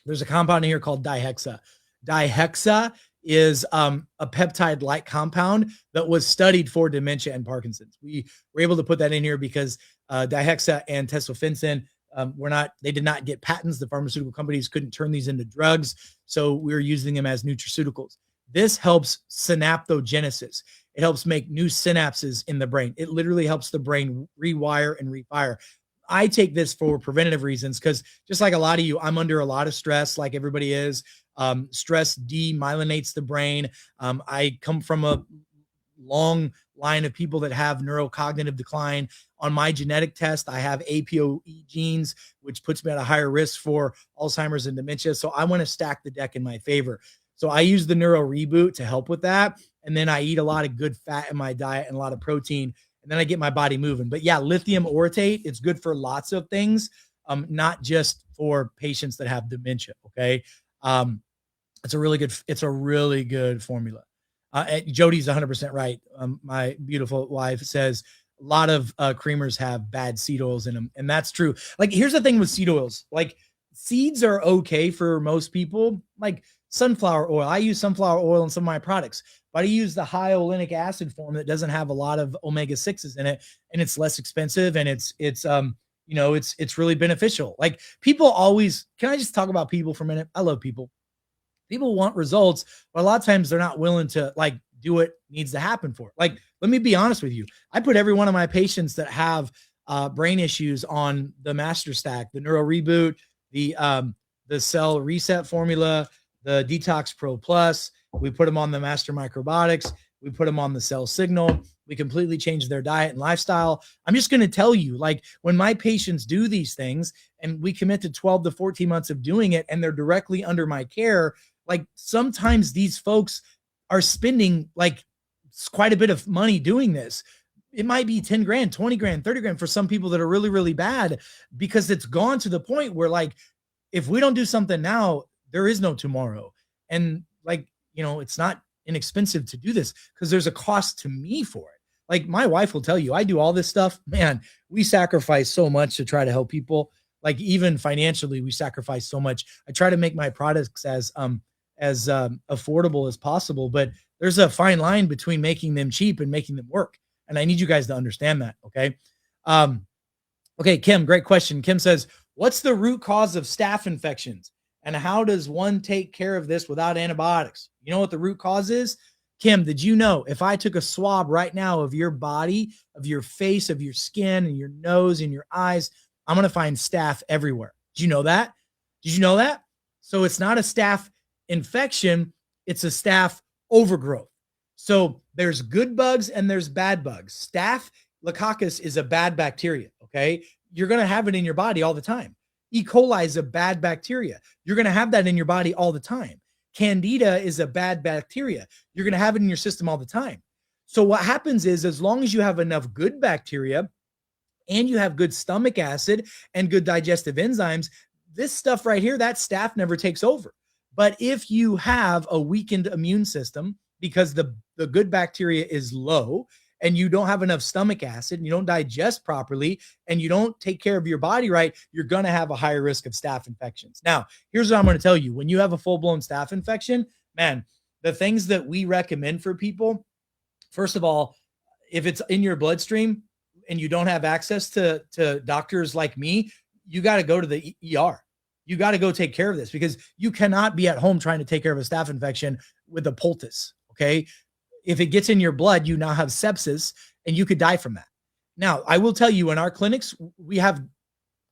there's a compound in here called dihexa. Dihexa is a peptide-like compound that was studied for dementia and Parkinson's. We were able to put that in here because dihexa and tesofensine they did not get patents. The pharmaceutical companies couldn't turn these into drugs, so we were using them as nutraceuticals. This helps synaptogenesis. It helps make new synapses in the brain. It literally helps the brain rewire and refire. I take this for preventative reasons because just like a lot of you, I'm under a lot of stress, like everybody is. Stress demyelinates the brain. I come from a long line of people that have neurocognitive decline. On my genetic test, I have APOE genes, which puts me at a higher risk for Alzheimer's and dementia. So I want to stack the deck in my favor. So I use the Neuro Reboot to help with that. And then I eat a lot of good fat in my diet and a lot of protein. And then I get my body moving. But yeah, lithium orotate, it's good for lots of things, not just for patients that have dementia. Okay. It's a really good formula. Jody's 100% right. My beautiful wife says a lot of creamers have bad seed oils in them. And that's true. Like, here's the thing with seed oils. Like, seeds are okay for most people. Like sunflower oil. I use sunflower oil in some of my products, but I use the high oleic acid form that doesn't have a lot of omega-6s in it, and it's less expensive, and it's really beneficial. Like, people always, can I just talk about people for a minute? I love people. People want results, but a lot of times they're not willing to like do what needs to happen for it. Like, let me be honest with you. I put every one of my patients that have brain issues on the Master Stack, the Neuro Reboot, the Cell Reset formula, the Detox Pro Plus. We put them on the Master Microbiotics. We put them on the Cell Signal. We completely changed their diet and lifestyle. I'm just going to tell you, like, when my patients do these things and we commit to 12 to 14 months of doing it and they're directly under my care, like, sometimes these folks are spending like quite a bit of money doing this. It might be 10 grand, 20 grand, 30 grand for some people that are really, really bad, because it's gone to the point where, like, if we don't do something now, there is no tomorrow. And like, it's not inexpensive to do this because there's a cost to me for it. Like, my wife will tell you, I do all this stuff, man, we sacrifice so much to try to help people. Like, even financially, we sacrifice so much. I try to make my products as affordable as possible, but there's a fine line between making them cheap and making them work. And I need you guys to understand that. Okay. Okay. Kim, great question. Kim says, what's the root cause of staph infections and how does one take care of this without antibiotics? You know what the root cause is? Kim, did you know if I took a swab right now of your body, of your face, of your skin and your nose and your eyes, I'm going to find staph everywhere. Did you know that? Did you know that? So it's not a staph infection, it's a staph overgrowth. So there's good bugs and there's bad bugs. Staphylococcus is a bad bacteria, okay? You're going to have it in your body all the time. E. coli is a bad bacteria. You're going to have that in your body all the time. Candida is a bad bacteria. You're going to have it in your system all the time. So what happens is, as long as you have enough good bacteria and you have good stomach acid and good digestive enzymes, this stuff right here, that staph never takes over. But if you have a weakened immune system because the good bacteria is low and you don't have enough stomach acid and you don't digest properly and you don't take care of your body right, you're going to have a higher risk of staph infections. Now, here's what I'm going to tell you. When you have a full-blown staph infection, man, the things that we recommend for people, first of all, if it's in your bloodstream and you don't have access to doctors like me, you got to go to the ER. You got to go take care of this because you cannot be at home trying to take care of a staph infection with a poultice. Okay. If it gets in your blood, you now have sepsis and you could die from that. Now, I will tell you in our clinics, we have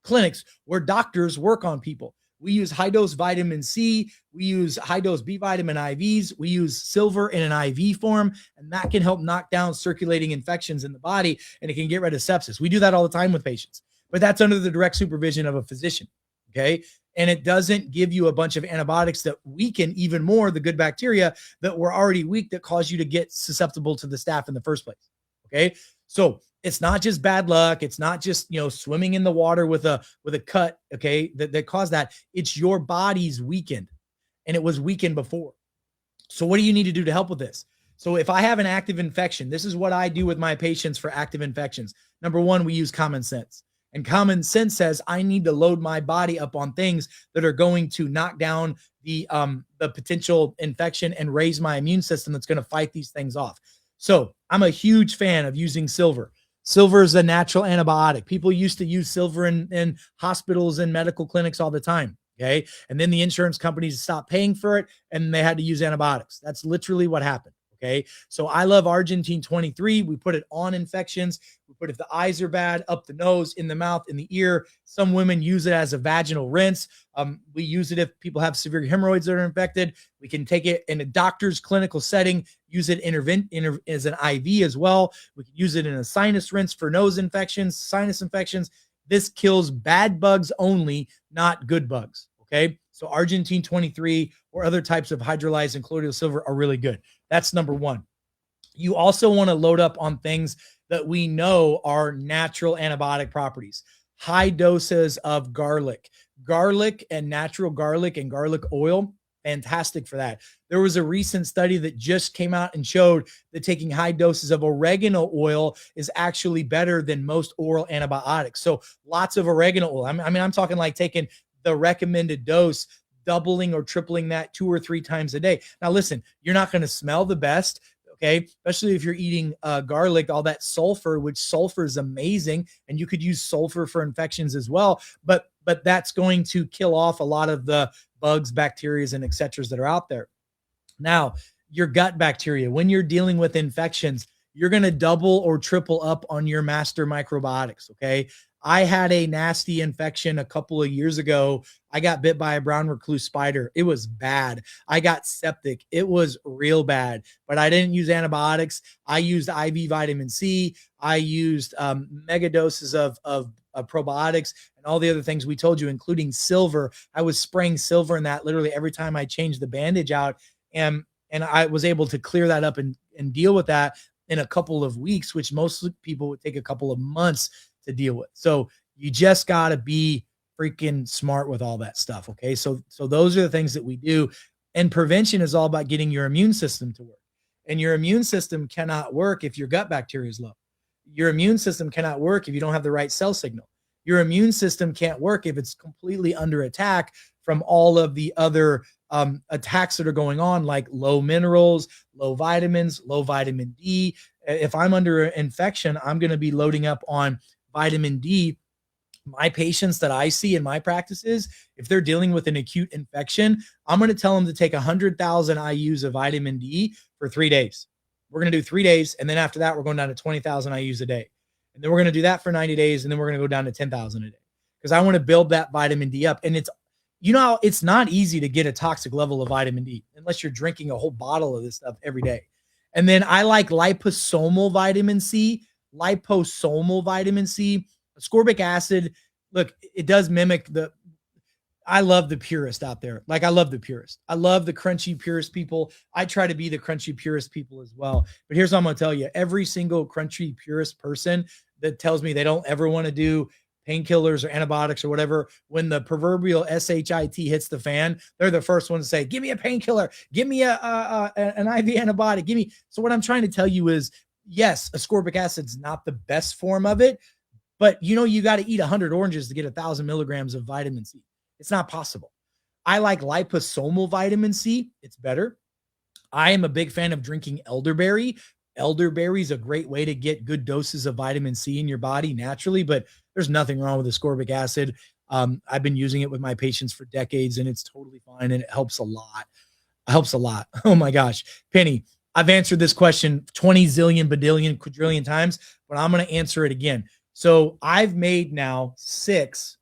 clinics where doctors work on people. We use high dose vitamin C. We use high dose B vitamin IVs. We use silver in an IV form, and that can help knock down circulating infections in the body and it can get rid of sepsis. We do that all the time with patients, but that's under the direct supervision of a physician. Okay. And it doesn't give you a bunch of antibiotics that weaken even more the good bacteria that were already weak that cause you to get susceptible to the staph in the first place. Okay. So it's not just bad luck. It's not just, swimming in the water with a cut. Okay. That caused that. It's your body's weakened and it was weakened before. So what do you need to do to help with this? So if I have an active infection, this is what I do with my patients for active infections. Number one, we use common sense. And common sense says I need to load my body up on things that are going to knock down the potential infection and raise my immune system that's going to fight these things off. So I'm a huge fan of using silver. Silver is a natural antibiotic. People used to use silver in hospitals and medical clinics all the time. Okay. And then the insurance companies stopped paying for it and they had to use antibiotics. That's literally what happened. Okay. So I love Argentine 23. We put it on infections. We put it if the eyes are bad, up the nose, in the mouth, in the ear. Some women use it as a vaginal rinse. We use it if people have severe hemorrhoids that are infected. We can take it in a doctor's clinical setting, use it as an IV as well. We can use it in a sinus rinse for nose infections, sinus infections. This kills bad bugs only, not good bugs. Okay. So Argentine 23 or other types of hydrolyzed and colloidal silver are really good. That's number one. You also want to load up on things that we know are natural antibiotic properties. High doses of garlic and natural garlic and garlic oil, fantastic for that. There was a recent study that just came out and showed that taking high doses of oregano oil is actually better than most oral antibiotics. So lots of oregano oil. I'm talking like taking the recommended dose, doubling or tripling that 2 or 3 times a day. Now, listen, you're not going to smell the best, okay? Especially if you're eating garlic, all that sulfur, which sulfur is amazing, and you could use sulfur for infections as well. But that's going to kill off a lot of the bugs, bacteria, and et cetera that are out there. Now, your gut bacteria, when you're dealing with infections, you're going to double or triple up on your master microbiotics, okay? I had a nasty infection a couple of years ago. I got bit by a brown recluse spider. It was bad. I got septic. It was real bad, but I didn't use antibiotics. I used IV vitamin C. I used mega doses of probiotics and all the other things we told you, including silver. I was spraying silver in that literally every time I changed the bandage out. And I was able to clear that up and deal with that in a couple of weeks, which most people would take a couple of months to deal with. So you just got to be freaking smart with all that stuff. Okay. So those are the things that we do. And prevention is all about getting your immune system to work. And your immune system cannot work if your gut bacteria is low. Your immune system cannot work if you don't have the right cell signal. Your immune system can't work if it's completely under attack from all of the other attacks that are going on, like low minerals, low vitamins, low vitamin D. If I'm under infection, I'm going to be loading up on vitamin D. My patients that I see in my practices, if they're dealing with an acute infection, I'm going to tell them to take 100,000 IUs of vitamin D for 3 days. We're going to do 3 days. And then after that, we're going down to 20,000 IUs a day. And then we're going to do that for 90 days. And then we're going to go down to 10,000 a day because I want to build that vitamin D up. And it's not easy to get a toxic level of vitamin D unless you're drinking a whole bottle of this stuff every day. And then I like liposomal vitamin C, ascorbic acid. Look, it does mimic I love the purist out there. Like I love the purist. I love the crunchy purist people. I try to be the crunchy purist people as well. But here's what I'm going to tell you. Every single crunchy purist person that tells me they don't ever want to do painkillers or antibiotics or whatever. When the proverbial shit hits the fan, they're the first one to say, give me a painkiller, give me an IV antibiotic, give me. So what I'm trying to tell you is, yes, ascorbic acid's not the best form of it, but you got to eat 100 oranges to get 1,000 milligrams of vitamin C. It's not possible. I like liposomal vitamin C. It's better. I am a big fan of drinking elderberry. Elderberry is a great way to get good doses of vitamin C in your body naturally, but there's nothing wrong with ascorbic acid. I've been using it with my patients for decades, and it's totally fine, and it helps a lot. It helps a lot. Oh my gosh. Penny, I've answered this question 20 zillion, badillion, quadrillion times, but I'm going to answer it again. So I've made now six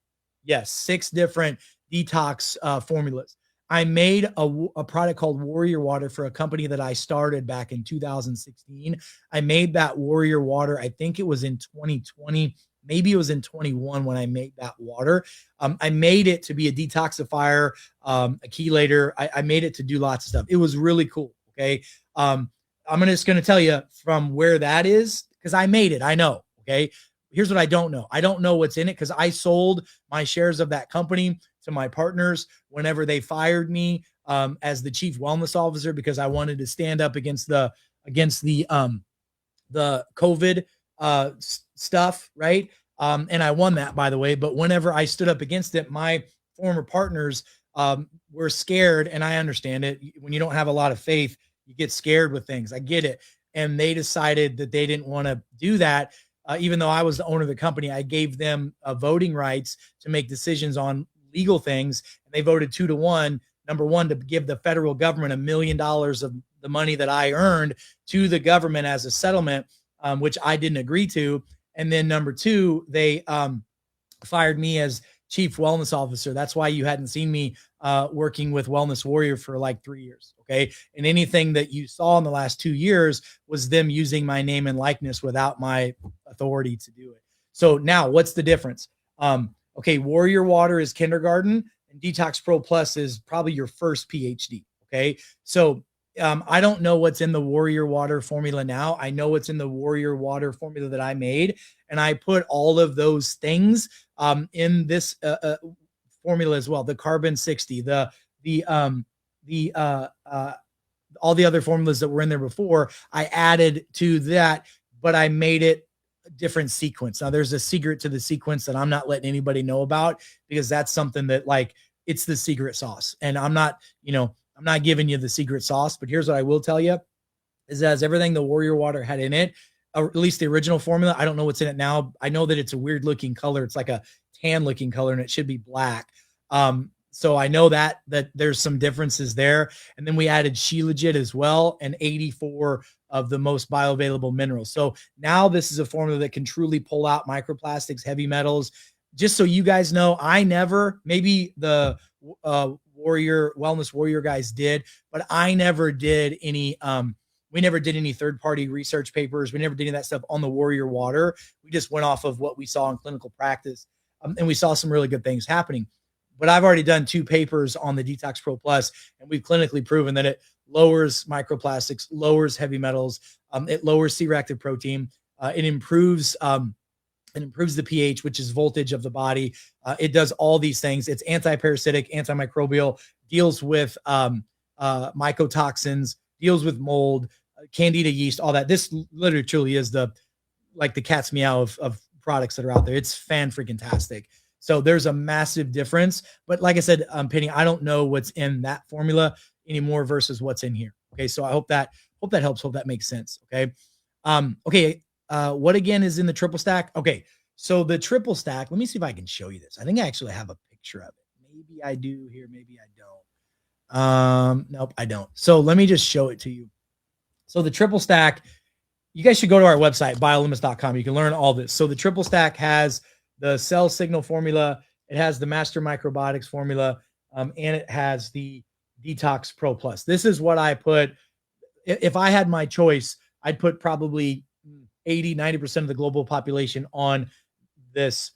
different detox formulas. I made a product called Warrior Water for a company that I started back in 2016. I made that Warrior Water, I think it was in 2020, maybe it was in 21 when I made that water. I made it to be a detoxifier, a chelator. I made it to do lots of stuff. It was really cool. Okay. I'm just going to tell you from where that is, because I made it. I know. Okay. Here's what I don't know. I don't know what's in it because I sold my shares of that company to my partners whenever they fired me as the chief wellness officer, because I wanted to stand up against the COVID stuff, right? And I won that, by the way. But whenever I stood up against it, my former partners were scared, and I understand it. When you don't have a lot of faith, you get scared with things. I get it. And they decided that they didn't want to do that. Even though I was the owner of the company, I gave them voting rights to make decisions on legal things. And they voted 2-1. Number one, to give the federal government $1 million of the money that I earned to the government as a settlement, which I didn't agree to. And then number two, they fired me as chief wellness officer. That's why you hadn't seen me working with Wellness Warrior for like 3 years. Okay. And anything that you saw in the last 2 years was them using my name and likeness without my authority to do it. So now what's the difference? Okay. Warrior Water is kindergarten, and Detox Pro Plus is probably your first PhD. Okay. So I don't know what's in the Warrior Water formula now. I know what's in the Warrior Water formula that I made, and I put all of those things in this formula as well. The carbon 60, all the other formulas that were in there before, I added to that, but I made it a different sequence. Now there's a secret to the sequence that I'm not letting anybody know about, because that's something that, like, it's the secret sauce. And I'm not giving you the secret sauce, but here's what I will tell you is that everything the Warrior Water had in it, or at least the original formula, I don't know what's in it now. I know that it's a weird looking color. It's like a tan looking color, and it should be black. So I know that there's some differences there. And then we added Shilajit as well, and 84 of the most bioavailable minerals. So now this is a formula that can truly pull out microplastics, heavy metals. Just so you guys know, maybe the Wellness Warrior guys did, but I never did any, we never did any third-party research papers. We never did any of that stuff on the Warrior Water. We just went off of what we saw in clinical practice, and we saw some really good things happening. But I've already done 2 papers on the Detox Pro Plus, and we've clinically proven that it lowers microplastics, lowers heavy metals, it lowers C-reactive protein, it improves the pH, which is voltage of the body. It does all these things. It's anti-parasitic, antimicrobial, deals with mycotoxins, deals with mold, candida yeast, all that. This literally truly is the cat's meow of products that are out there. It's fan-freaking-tastic. So there's a massive difference. But like I said, Penny, I don't know what's in that formula anymore versus what's in here. Okay. So I hope that helps. Hope that makes sense. Okay. What again is in the triple stack? Okay. So the triple stack, let me see if I can show you this. I think I actually have a picture of it. Maybe I do here. Maybe I don't. Nope, I don't. So let me just show it to you. So the triple stack, you guys should go to our website, biolimits.com. You can learn all this. So the triple stack has the cell signal formula. It has the master microbiotics formula. And it has the Detox Pro Plus. This is what I put. If I had my choice, I'd put probably 80-90% of the global population on this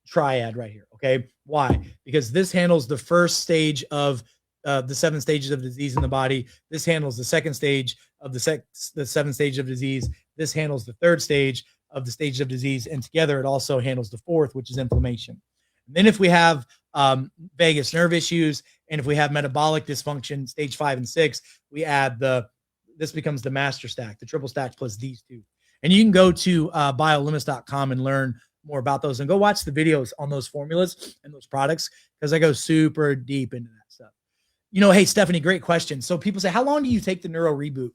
triad right here. Okay. Why? Because this handles the first stage of the 7 stages of disease in the body. This handles the second stage of the 7 stages of disease. This handles the third stage. of the stages of disease. And together, it also handles the fourth, which is inflammation. And then if we have vagus nerve issues, and if we have metabolic dysfunction, stage 5 and 6, we add this becomes the master stack, the triple stack plus these two. And you can go to biolimus.com and learn more about those, and go watch the videos on those formulas and those products, because I go super deep into that stuff. Hey, Stephanie, great question. So people say, how long do you take the Neuro Reboot?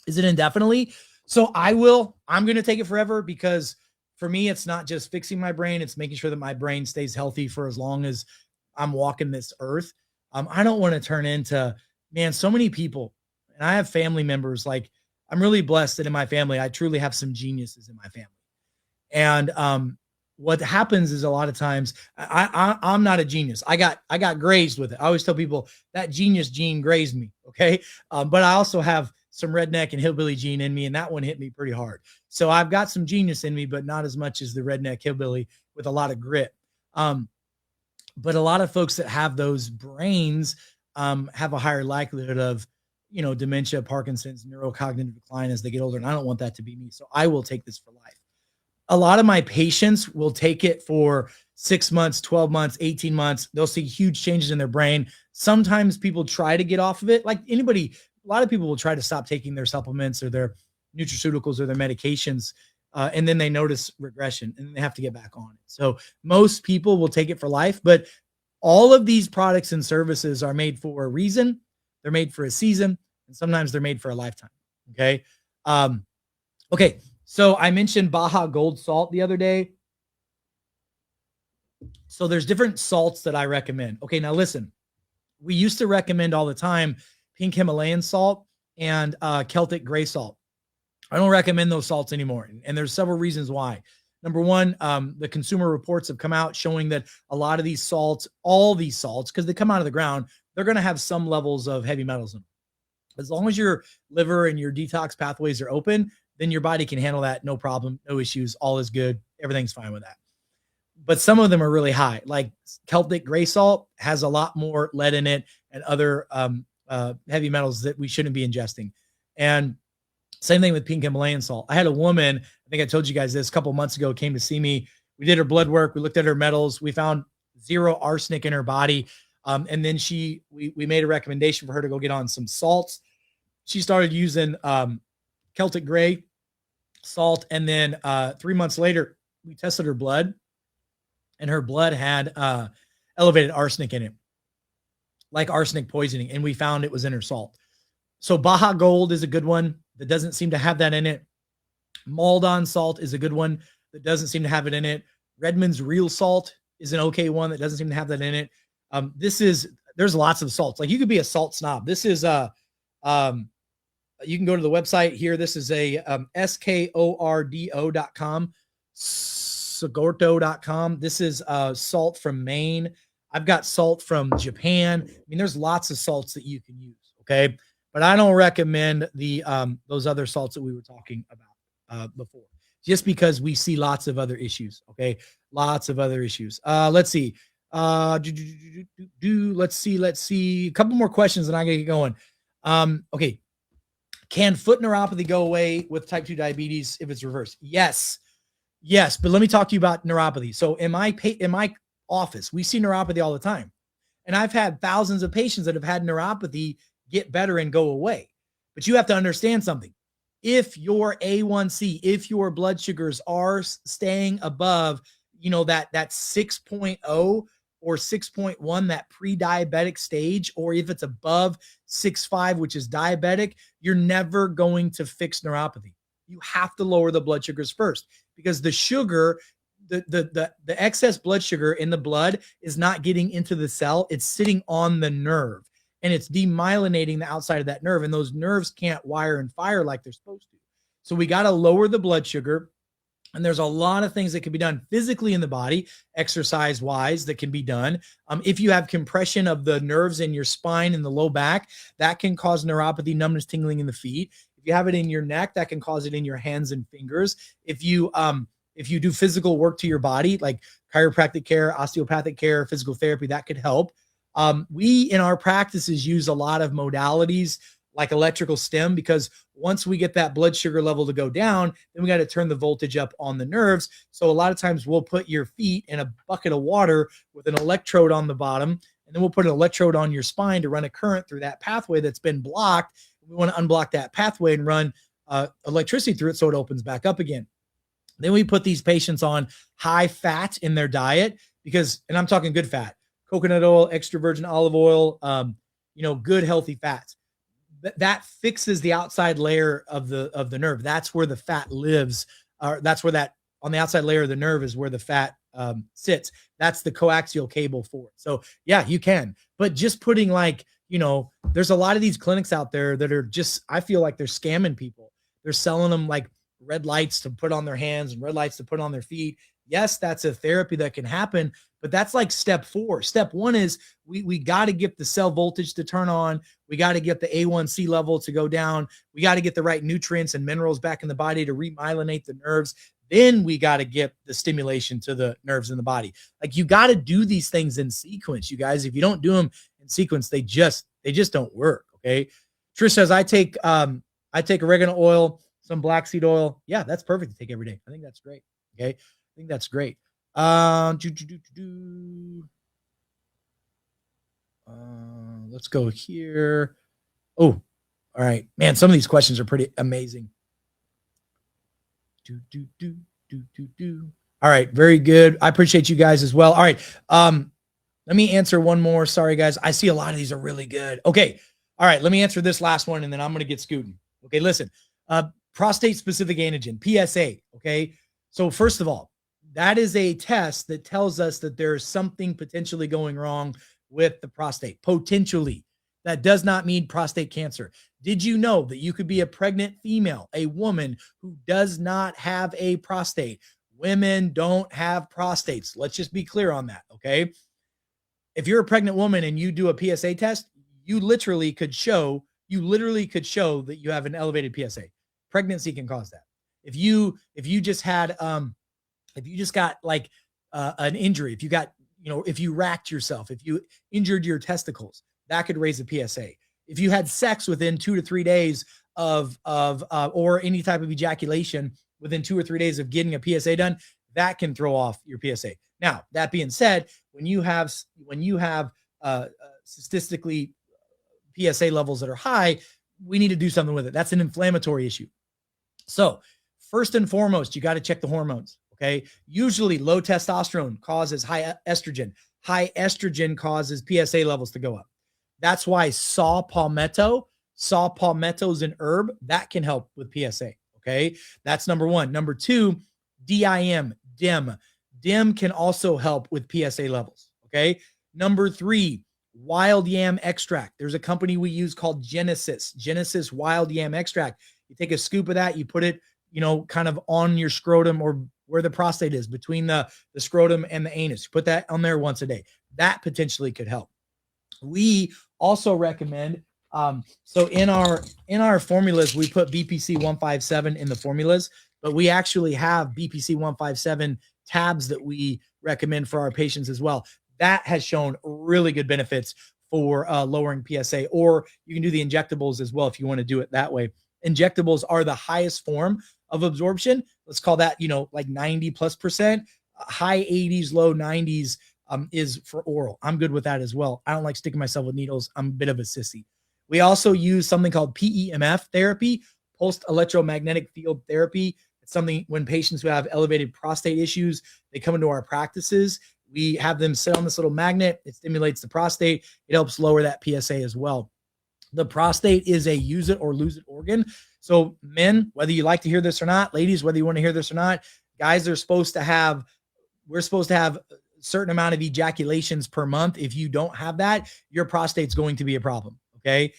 Is it indefinitely? So I'm going to take it forever, because for me, it's not just fixing my brain. It's making sure that my brain stays healthy for as long as I'm walking this earth. I don't want to turn into, man, so many people, and I have family members, like, I'm really blessed that in my family, I truly have some geniuses in my family. And what happens is, a lot of times I'm not a genius. I got grazed with it. I always tell people that genius gene grazed me. Okay. But I also have some redneck and hillbilly gene in me, and that one hit me pretty hard. So I've got some genius in me, but not as much as the redneck hillbilly, with a lot of grit. But a lot of folks that have those brains have a higher likelihood of, dementia, Parkinson's, neurocognitive decline as they get older. And I don't want that to be me. So I will take this for life. A lot of my patients will take it for 6 months, 12 months, 18 months. They'll see huge changes in their brain. Sometimes people try to get off of it. Like anybody, a lot of people will try to stop taking their supplements or their nutraceuticals or their medications. And then they notice regression, and then they have to get back on it. So most people will take it for life, but all of these products and services are made for a reason. They're made for a season, and sometimes they're made for a lifetime. Okay. Okay. So I mentioned Baja Gold salt the other day. So there's different salts that I recommend. Okay. Now listen, we used to recommend all the time pink Himalayan salt and Celtic gray salt. I don't recommend those salts anymore. And there's several reasons why. Number one, the consumer reports have come out showing that a lot of these salts, all these salts, because they come out of the ground, they're going to have some levels of heavy metals in them. As long as your liver and your detox pathways are open, then your body can handle that. No problem, no issues. All is good. Everything's fine with that. But some of them are really high. Like Celtic gray salt has a lot more lead in it and other heavy metals that we shouldn't be ingesting. And same thing with pink Himalayan salt. I had a woman, I think I told you guys this a couple months ago, came to see me. We did her blood work. We looked at her metals. We found 0 arsenic in her body. And then we made a recommendation for her to go get on some salts. She started using Celtic gray salt. And then 3 months later, we tested her blood, and her blood had elevated arsenic in it, like arsenic poisoning. And we found it was in her salt. So Baja Gold is a good one that doesn't seem to have that in it. Maldon salt is a good one that doesn't seem to have it in it. Redmond's Real Salt is an okay one that doesn't seem to have that in it. There's lots of salts. Like you could be a salt snob. This is you can go to the website here. This is a SKORDO.com, Sagorto.com. This is salt from Maine. I've got salt from Japan. I mean, there's lots of salts that you can use. Okay. But I don't recommend the those other salts that we were talking about before, just because we see lots of other issues. Okay. Lots of other issues. Let's see. Let's see. A couple more questions and I'm going to get going. Okay. Can foot neuropathy go away with type 2 diabetes if it's reversed? Yes. Yes. But let me talk to you about neuropathy. So in my office, we see neuropathy all the time. And I've had thousands of patients that have had neuropathy get better and go away. But you have to understand something. If your A1C, if your blood sugars are staying above, that 6.0 or 6.1, that pre-diabetic stage, or if it's above 6.5, which is diabetic, you're never going to fix neuropathy. You have to lower the blood sugars first, because the sugar, the excess blood sugar in the blood is not getting into the cell. It's sitting on the nerve, and it's demyelinating the outside of that nerve, and those nerves can't wire and fire like they're supposed to. So we got to lower the blood sugar. And there's a lot of things that can be done physically in the body, exercise wise, that can be done. If you have compression of the nerves in your spine and the low back, that can cause neuropathy, numbness, tingling in the feet. If you have it in your neck, that can cause it in your hands and fingers. If you do physical work to your body, like chiropractic care, osteopathic care, physical therapy, that could help. We in our practices use a lot of modalities like electrical stim, because once we get that blood sugar level to go down, then we got to turn the voltage up on the nerves. So a lot of times we'll put your feet in a bucket of water with an electrode on the bottom, and then we'll put an electrode on your spine to run a current through that pathway that's been blocked. We want to unblock that pathway and run electricity through it so it opens back up again. Then we put these patients on high fat in their diet because, and I'm talking good fat, coconut oil, extra virgin olive oil, good healthy fats. That fixes the outside layer of the nerve. That's where the fat lives. That's where that on the outside layer of the nerve is where the fat sits. That's the coaxial cable for it. So yeah, you can, but just putting there's a lot of these clinics out there that are just, I feel like they're scamming people. They're selling them like red lights to put on their hands and red lights to put on their feet. Yes, that's a therapy that can happen, but that's like step 4. Step 1 is we got to get the cell voltage to turn on. We got to get the A1C level to go down. We got to get the right nutrients and minerals back in the body to remyelinate the nerves. Then we got to get the stimulation to the nerves in the body. Like, you got to do these things in sequence, you guys. If you don't do them in sequence, they just don't work. Okay. Trish says, I take oregano oil, some black seed oil. Yeah, that's perfect to take every day. I think that's great. Okay. I think that's great. Let's go here. Oh, all right, man. Some of these questions are pretty amazing. All right. Very good. I appreciate you guys as well. All right. Let me answer one more. Sorry, guys. I see a lot of these are really good. Okay. All right. Let me answer this last one and then I'm going to get scooting. Okay. Listen, prostate specific antigen, PSA. Okay. So first of all, that is a test that tells us that there's something potentially going wrong with the prostate. Potentially. That does not mean prostate cancer. Did you know that you could be a pregnant female, a woman who does not have a prostate? Women don't have prostates. Let's just be clear on that, okay? If you're a pregnant woman and you do a PSA test, you literally could show that you have an elevated PSA. Pregnancy can cause that. If you just got like an injury, if you racked yourself, if you injured your testicles, that could raise a PSA. If you had sex within 2 to 3 days or any type of ejaculation within 2 or 3 days of getting a PSA done, that can throw off your PSA. Now, that being said, when you have statistically PSA levels that are high, we need to do something with it. That's an inflammatory issue. So first and foremost, you got to check the hormones. Okay. Usually low testosterone causes high estrogen. High estrogen causes PSA levels to go up. That's why saw palmetto is an herb that can help with PSA. Okay. That's number 1. Number 2, DIM. DIM can also help with PSA levels. Okay. Number 3, wild yam extract. There's a company we use called Genesis wild yam extract. You take a scoop of that, you put it, kind of on your scrotum or where the prostate is, between the scrotum and the anus. You put that on there once a day. That potentially could help. We also recommend, so in our formulas, we put BPC 157 in the formulas, but we actually have BPC 157 tabs that we recommend for our patients as well. That has shown really good benefits for lowering PSA, or you can do the injectables as well if you want to do it that way. Injectables are the highest form of absorption. Let's call that, like 90+%, high 80s, low 90s is for oral. I'm good with that as well. I don't like sticking myself with needles. I'm a bit of a sissy. We also use something called PEMF therapy, pulsed electromagnetic field therapy. It's something when patients who have elevated prostate issues, they come into our practices. We have them sit on this little magnet. It stimulates the prostate. It helps lower that PSA as well. The prostate is a use it or lose it organ. So men, whether you like to hear this or not, ladies, whether you want to hear this or not, guys we're supposed to have a certain amount of ejaculations per month. If you don't have that, your prostate's going to be a problem. Okay.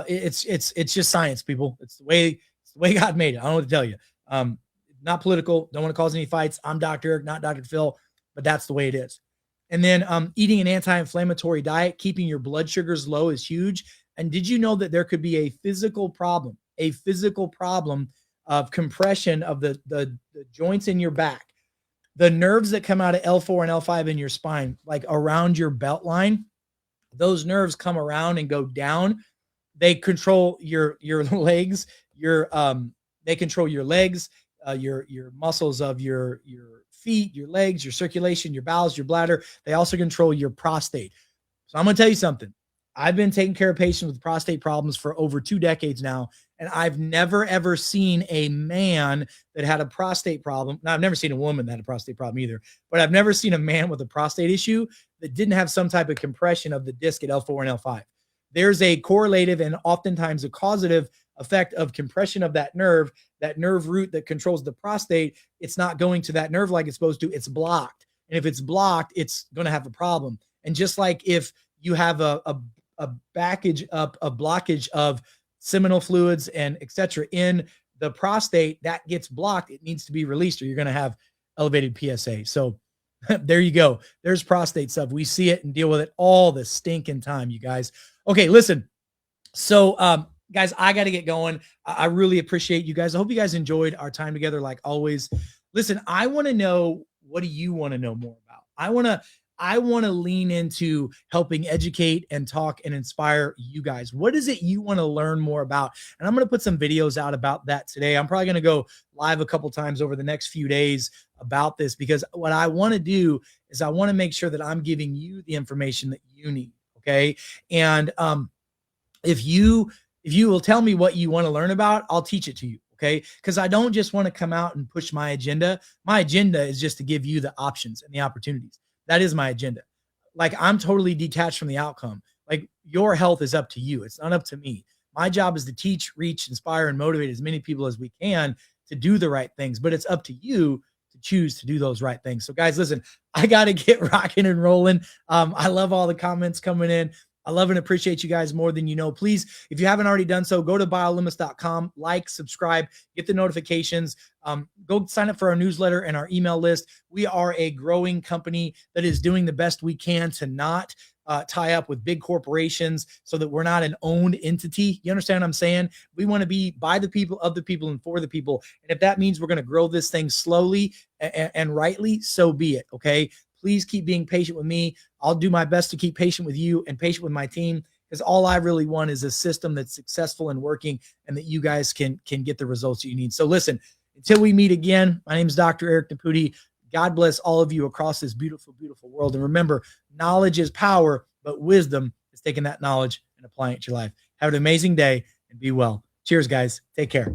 It's just science, people. It's the way God made it. I don't know what to tell you. Not political. Don't want to cause any fights. I'm Dr. Eric, not Dr. Phil, but that's the way it is. And then eating an anti-inflammatory diet, keeping your blood sugars low is huge. And did you know that there could be a physical problem of compression of the joints in your back? The nerves that come out of L4 and L5 in your spine, like around your belt line, those nerves come around and go down they control your legs, they control your legs, your muscles of your feet, your legs, your circulation, your bowels, your bladder. They also control your prostate. So I'm going to tell you something. I've been taking care of patients with prostate problems for over 2 decades now, and I've never ever seen a man that had a prostate problem. Now, I've never seen a woman that had a prostate problem either, but I've never seen a man with a prostate issue that didn't have some type of compression of the disc at L4 and L5. There's a correlative and oftentimes a causative effect of compression of that nerve root that controls the prostate. It's not going to that nerve like it's supposed to. It's blocked. And if it's blocked, it's going to have a problem. And just like if you have a blockage of seminal fluids and etc. in the prostate, that gets blocked. It needs to be released, or you're going to have elevated PSA. So there you go. There's prostate stuff. We see it and deal with it all the stinking time, you guys. Okay, listen. So, guys, I got to get going. I really appreciate you guys. I hope you guys enjoyed our time together, like always. Listen, I want to know, what do you want to know more about? I want to lean into helping educate and talk and inspire you guys. What is it you want to learn more about? And I'm going to put some videos out about that today. I'm probably going to go live a couple times over the next few days about this, because what I want to do is I want to make sure that I'm giving you the information that you need. Okay. And if you will tell me what you want to learn about, I'll teach it to you. Okay. Because I don't just want to come out and push my agenda. My agenda is just to give you the options and the opportunities. That is my agenda. Like, I'm totally detached from the outcome. Like, your health is up to you. It's not up to me. My job is to teach, reach, inspire, and motivate as many people as we can to do the right things, but it's up to you to choose to do those right things. So guys, listen, I got to get rocking and rolling. I love all the comments coming in. I love and appreciate you guys more than you know. Please, if you haven't already done so, go to biolimits.com, like, subscribe, get the notifications, go sign up for our newsletter and our email list. We are a growing company that is doing the best we can to not tie up with big corporations, so that we're not an owned entity. You understand what I'm saying? We want to be by the people, of the people, and for the people. And if that means we're going to grow this thing slowly and rightly, so be it. Okay. Please keep being patient with me. I'll do my best to keep patient with you and patient with my team, because all I really want is a system that's successful and working, and that you guys can get the results that you need. So listen, until we meet again, my name is Dr. Eric Naputi. God bless all of you across this beautiful, beautiful world. And remember, knowledge is power, but wisdom is taking that knowledge and applying it to your life. Have an amazing day and be well. Cheers, guys. Take care.